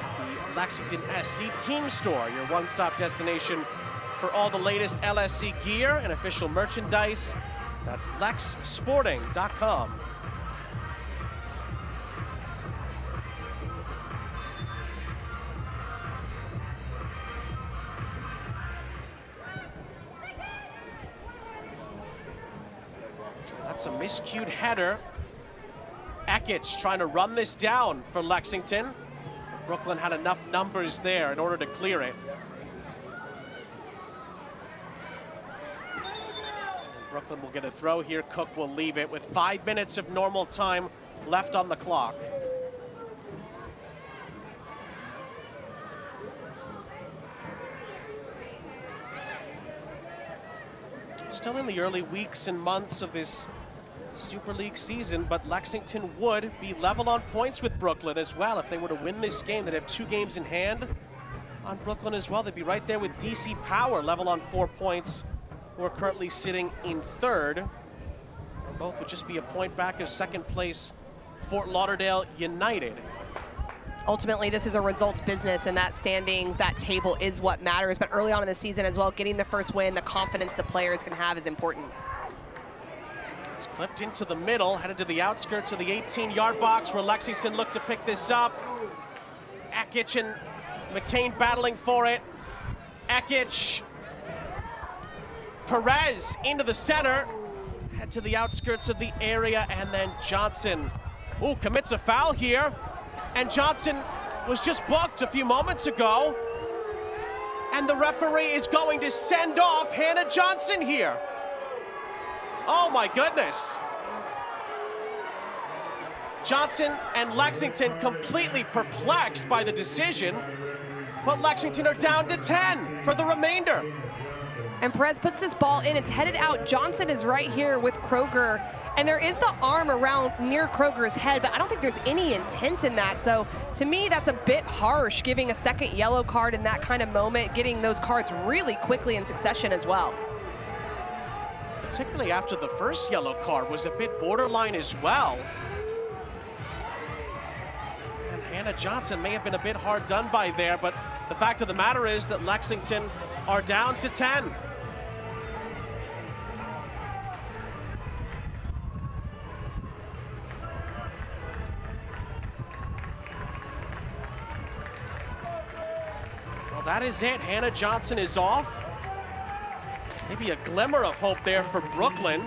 S1: at the Lexington SC Team Store, your one-stop destination for all the latest LSC gear and official merchandise. That's lexsporting.com. That's a miscued header. Ekic trying to run this down for Lexington. Brooklyn had enough numbers there in order to clear it. And Brooklyn will get a throw here. Cook will leave it with 5 minutes of normal time left on the clock. Still in the early weeks and months of this Super League season, but Lexington would be level on points with Brooklyn as well. If they were to win this game, they'd have 2 games in hand on Brooklyn as well. They'd be right there with DC Power, level on 4 points, who are currently sitting in 3rd. And both would just be a point back of 2nd place Fort Lauderdale United.
S2: Ultimately, this is a results business, and that standings, that table is what matters. But early on in the season as well, getting the first win, the confidence the players can have is important.
S1: It's clipped into the middle, headed to the outskirts of the 18-yard box where Lexington looked to pick this up. Ekic and McCain battling for it. Ekic, Perez into the center, head to the outskirts of the area, and then Johnson, commits a foul here. And Johnson was just booked a few moments ago. And the referee is going to send off Hannah Johnson here. Oh my goodness. Johnson and Lexington completely perplexed by the decision, but Lexington are down to 10 for the remainder.
S2: And Perez puts this ball in, it's headed out. Johnson is right here with Kroger, and there is the arm around near Kroger's head, but I don't think there's any intent in that. So to me, that's a bit harsh, giving a 2nd yellow card in that kind of moment, getting those cards really quickly in succession as well.
S1: Particularly after the first yellow card was a bit borderline as well. And Hannah Johnson may have been a bit hard done by there, but the fact of the matter is that Lexington are down to 10. Well, that is it. Hannah Johnson is off. Maybe a glimmer of hope there for Brooklyn.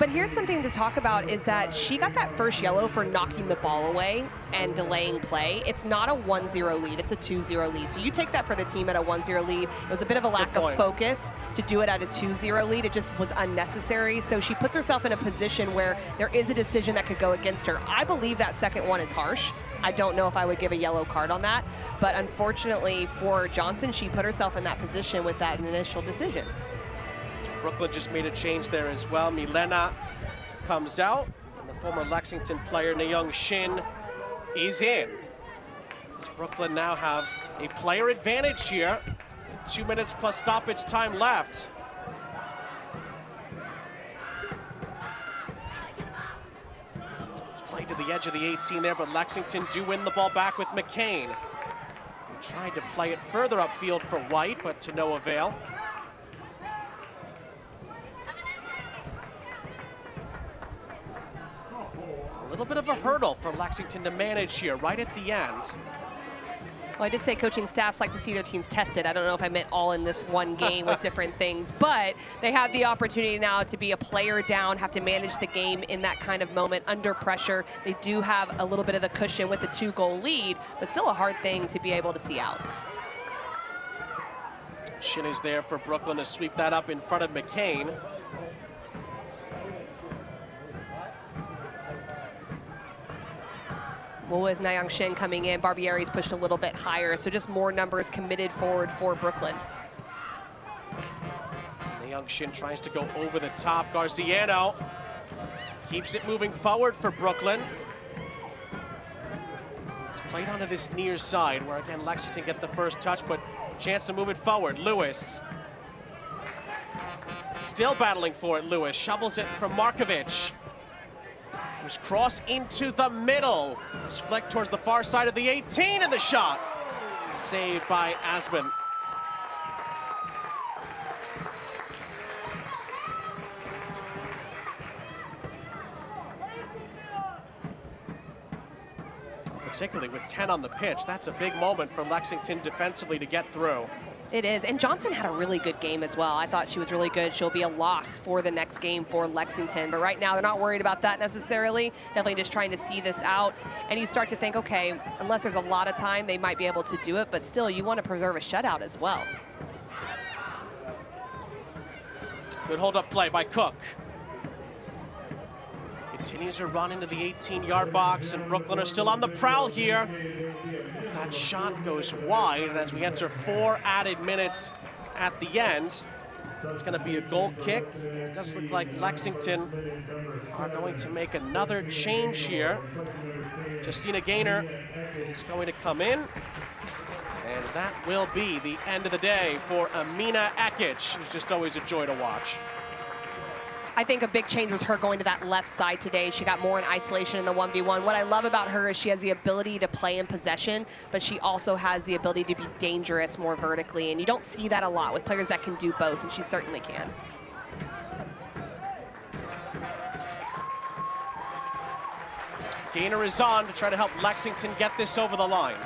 S2: But here's something to talk about is that she got that first yellow for knocking the ball away and delaying play. It's not a 1-0 lead, it's a 2-0 lead. So you take that for the team at a 1-0 lead. It was a bit of a lack of focus to do it at a 2-0 lead. It just was unnecessary. So she puts herself in a position where there is a decision that could go against her. I believe that second one is harsh. I don't know if I would give a yellow card on that. But unfortunately for Johnson, she put herself in that position with that initial decision.
S1: Brooklyn just made a change there as well. Milena comes out, and the former Lexington player, Nayoung Shin, is in. As Brooklyn now have a player advantage here. 2 minutes plus stoppage time left. It's played to the edge of the 18 there, but Lexington do win the ball back with McCain. He tried to play it further upfield for White, but to no avail. A little bit of a hurdle for Lexington to manage here right at the end.
S2: Well, I did say coaching staffs like to see their teams tested. I don't know if I meant all in this one game with different things, but they have the opportunity now to be a player down, have to manage the game in that kind of moment under pressure. They do have a little bit of the cushion with the 2-goal lead, but still a hard thing to be able to see out.
S1: Shin is there for Brooklyn to sweep that up in front of McCain.
S2: Well, with Nayoung Shin coming in, Barbieri's pushed a little bit higher, so just more numbers committed forward for Brooklyn.
S1: Nayoung Shin tries to go over the top. Garciano keeps it moving forward for Brooklyn. It's played onto this near side, where again Lexington get the first touch, but chance to move it forward. Lewis still battling for it. Lewis shovels it from Markovic. Who's cross into the middle. It's flicked towards the far side of the 18, and the shot saved by Asman. Particularly with 10 on the pitch, that's a big moment for Lexington defensively to get through.
S2: It is, and Johnson had a really good game as well. I thought she was really good. She'll be a loss for the next game for Lexington, but right now they're not worried about that necessarily. Definitely just trying to see this out, and you start to think, okay, unless there's a lot of time, they might be able to do it, but still, you want to preserve a shutout as well.
S1: Good hold-up play by Cook. Continues her run into the 18-yard box, and Brooklyn are still on the prowl here. That shot goes wide, and as we enter 4 added minutes at the end, it's going to be a goal kick. It does look like Lexington are going to make another change here. Justina Gaynor is going to come in, and that will be the end of the day for Amina Ekic, who's just always a joy to watch.
S2: I think a big change was her going to that left side today. She got more in isolation in the 1v1. What I love about her is she has the ability to play in possession, but she also has the ability to be dangerous more vertically, and you don't see that a lot with players that can do both, and she certainly can.
S1: Gaynor is on to try to help Lexington get this over the line.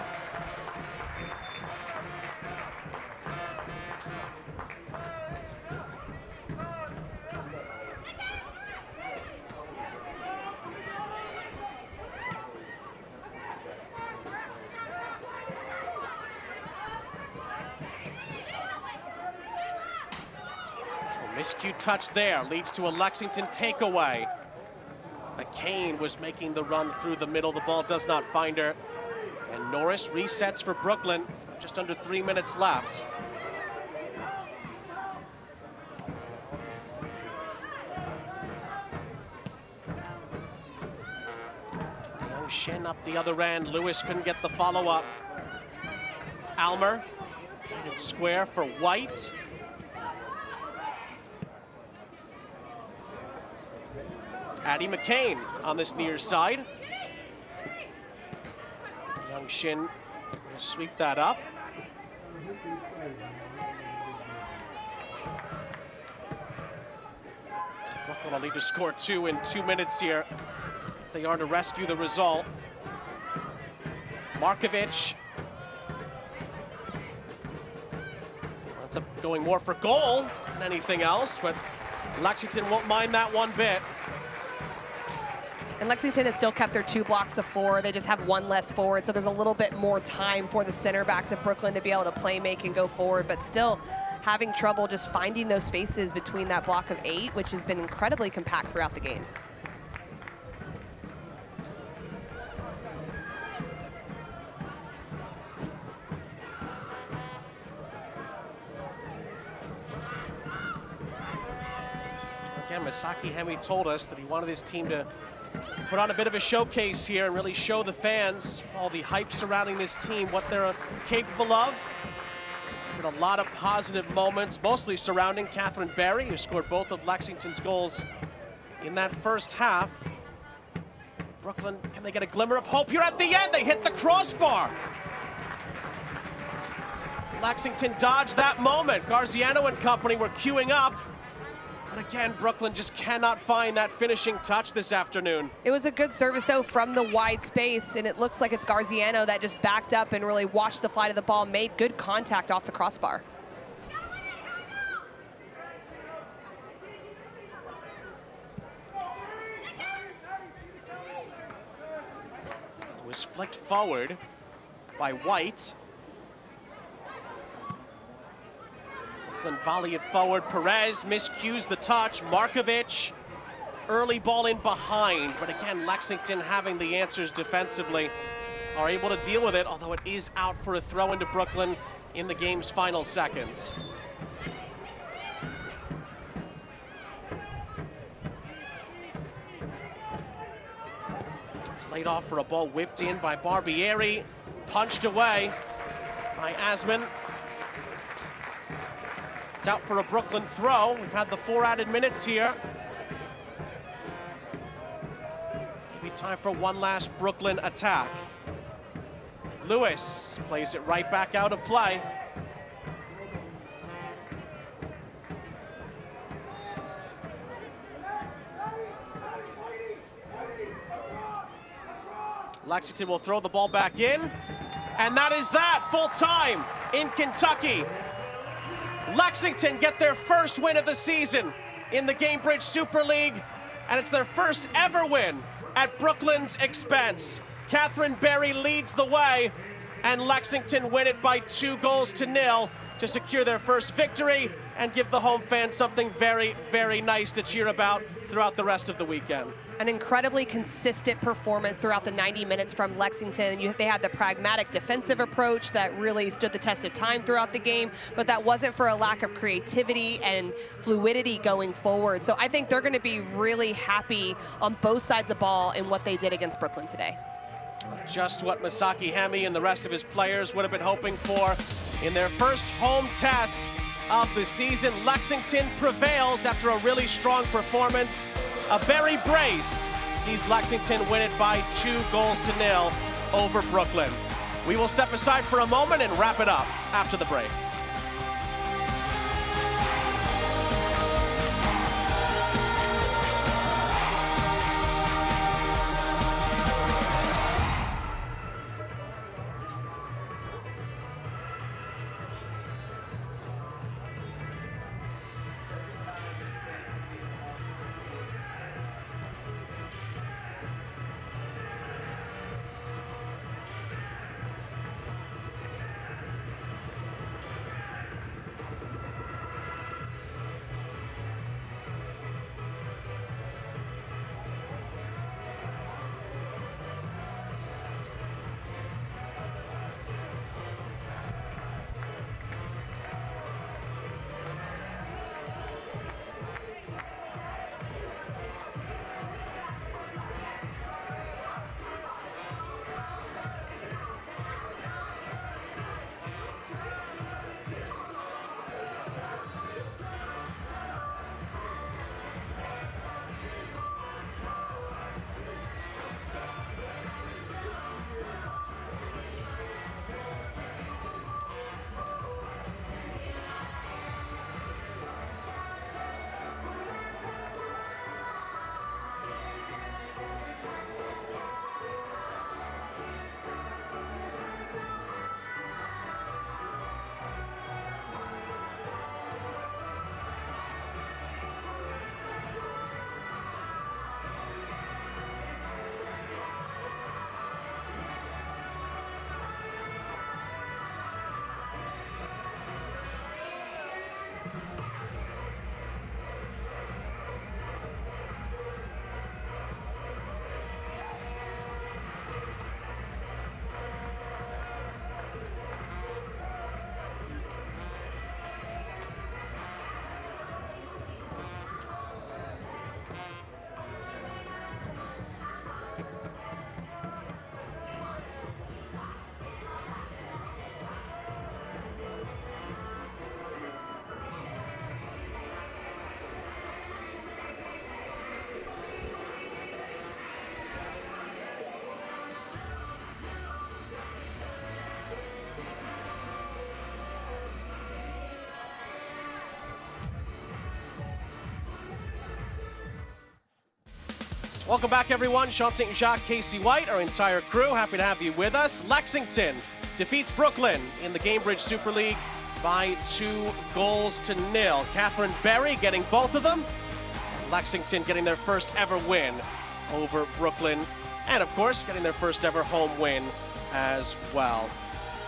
S1: Miscue touch there leads to a Lexington takeaway. McCain was making the run through the middle. The ball does not find her. And Norris resets for Brooklyn. Just under 3 minutes left. Young Shin up the other end. Lewis couldn't get the follow-up. Almer in square for White. Addie McCain on this near side. Young Shin will sweep that up. Brooklyn will need to score 2 in 2 minutes here if they are to rescue the result. Markovic ends up going more for goal than anything else, but Lexington won't mind that one bit.
S2: And Lexington has still kept their 2 blocks of 4. They just have 1 less forward, so there's a little bit more time for the center backs of Brooklyn to be able to play make and go forward, but still having trouble just finding those spaces between that block of 8, which has been incredibly compact throughout the game.
S1: Again, Masaki Hemi told us that he wanted his team to put on a bit of a showcase here and really show the fans all the hype surrounding this team, what they're capable of. Been a lot of positive moments, mostly surrounding Catherine Berry, who scored both of Lexington's goals in that first half. Brooklyn, can they get a glimmer of hope here at the end? They hit the crossbar. Lexington dodged that moment. Garziano and company were queuing up. And again, Brooklyn just cannot find that finishing touch this afternoon.
S2: It was a good service, though, from the wide space, and it looks like it's Garziano that just backed up and really watched the flight of the ball, made good contact off the crossbar.
S1: It was flicked forward by White. Volley it forward. Perez miscues the touch. Markovic, early ball in behind. But again, Lexington having the answers defensively are able to deal with it, although it is out for a throw into Brooklyn in the game's final seconds. It's laid off for a ball whipped in by Barbieri. Punched away by Asman. It's out for a Brooklyn throw. We've had the 4 added minutes here. Maybe time for one last Brooklyn attack. Lewis plays it right back out of play. Lexington will throw the ball back in. And that is that, full time in Kentucky. Lexington get their first win of the season in the Gamebridge Super League, and it's their first ever win at Brooklyn's expense. Catherine Berry leads the way, and Lexington win it by 2-0 to secure their first victory and give the home fans something very, very nice to cheer about throughout the rest of the weekend.
S2: An incredibly consistent performance throughout the 90 minutes from Lexington. They had the pragmatic defensive approach that really stood the test of time throughout the game, but that wasn't for a lack of creativity and fluidity going forward. So I think they're going to be really happy on both sides of the ball in what they did against Brooklyn today.
S1: Just what Masaki Hemi and the rest of his players would have been hoping for in their first home test of the season. Lexington prevails after a really strong performance. A Berry brace sees Lexington win it by 2-0 over Brooklyn. We will step aside for a moment and wrap it up after the break. Welcome back, everyone. Sean St. Jacques, Casey White, our entire crew, happy to have you with us. Lexington defeats Brooklyn in the Gamebridge Super League by 2-0. Catherine Berry getting both of them. Lexington getting their first ever win over Brooklyn. And, of course, getting their first ever home win as well.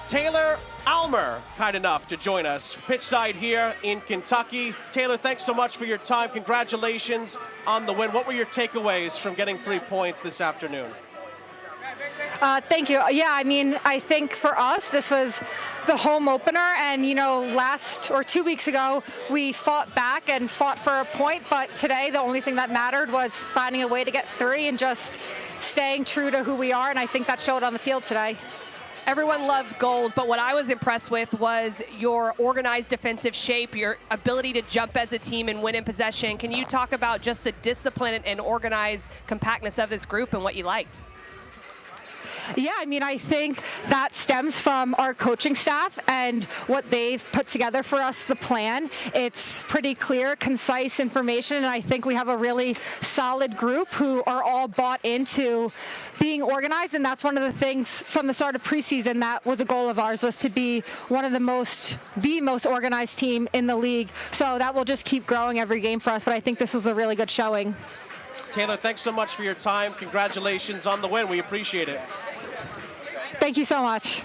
S1: Taylor Almer, kind enough to join us pitchside here in Kentucky. Taylor, thanks so much for your time. Congratulations on the win. What were your takeaways from getting 3 points this afternoon?
S10: Thank you. Yeah, I mean, I think for us, this was the home opener. And, you know, 2 weeks ago, we fought back and fought for a point. But today, the only thing that mattered was finding a way to get 3 and just staying true to who we are. And I think that showed on the field today.
S2: Everyone loves goals, but what I was impressed with was your organized defensive shape, your ability to jump as a team and win in possession. Can you talk about just the discipline and organized compactness of this group and what you liked?
S10: Yeah, I mean, I think that stems from our coaching staff and what they've put together for us, the plan. It's pretty clear, concise information, and I think we have a really solid group who are all bought into being organized, and that's one of the things from the start of preseason that was a goal of ours, was to be one of the most organized team in the league. So that will just keep growing every game for us, but I think this was a really good showing.
S1: Taylor, thanks so much for your time. Congratulations on the win. We appreciate it.
S10: Thank you so much.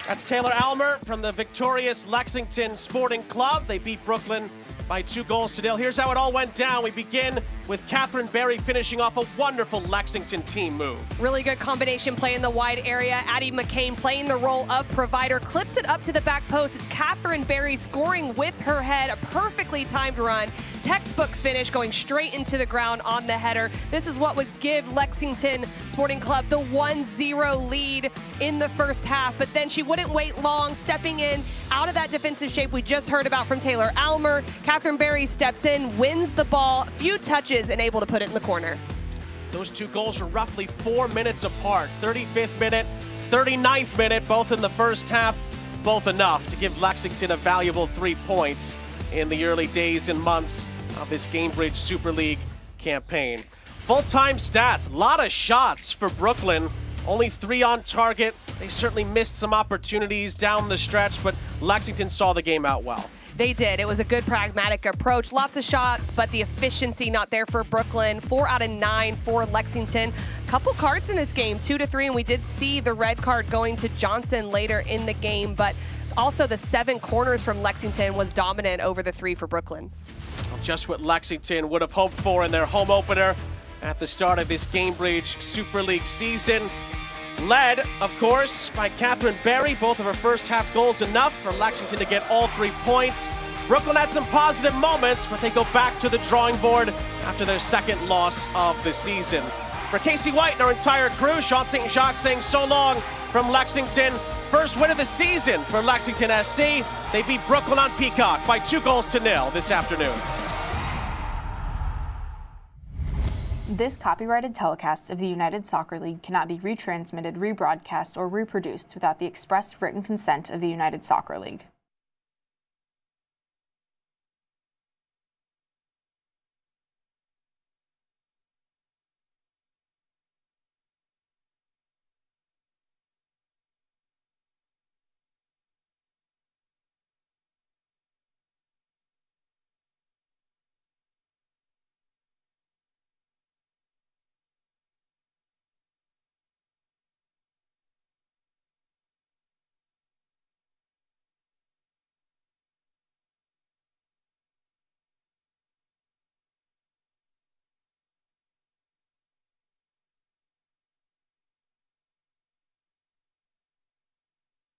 S1: That's Taylor Almer from the victorious Lexington Sporting Club. They beat Brooklyn by 2-0. Here's how it all went down. We begin with Catherine Berry finishing off a wonderful Lexington team move.
S2: Really good combination play in the wide area. Addie McCain playing the role of provider, clips it up to the back post. It's Catherine Berry scoring with her head, a perfectly timed run. Textbook finish, going straight into the ground on the header. This is what would give Lexington Sporting Club the 1-0 lead in the first half, but then she wouldn't wait long, stepping in out of that defensive shape we just heard about from Taylor Almer. Catherine Berry steps in, wins the ball, a few touches, and able to put it in the corner.
S1: Those two goals were roughly 4 minutes apart. 35th minute, 39th minute, both in the first half, both enough to give Lexington a valuable 3 points in the early days and months of this Gamebridge Super League campaign. Full-time stats, a lot of shots for Brooklyn. Only 3 on target. They certainly missed some opportunities down the stretch, but Lexington saw the game out well.
S2: They did. It was a good pragmatic approach. Lots of shots, but the efficiency not there for Brooklyn. 4 out of 9 for Lexington. Couple cards in this game, 2 to 3, and we did see the red card going to Johnson later in the game, but also the 7 corners from Lexington was dominant over the 3 for Brooklyn.
S1: Just what Lexington would have hoped for in their home opener at the start of this Gamebridge Super League season. Led, of course, by Catherine Berry. Both of her first half goals enough for Lexington to get all 3 points. Brooklyn had some positive moments, but they go back to the drawing board after their second loss of the season. For Casey White and our entire crew, Sean St. Jacques saying so long from Lexington. First win of the season for Lexington SC. They beat Brooklyn on Peacock by 2-0 this afternoon.
S11: This copyrighted telecast of the United Soccer League cannot be retransmitted, rebroadcast, or reproduced without the express written consent of the United Soccer League.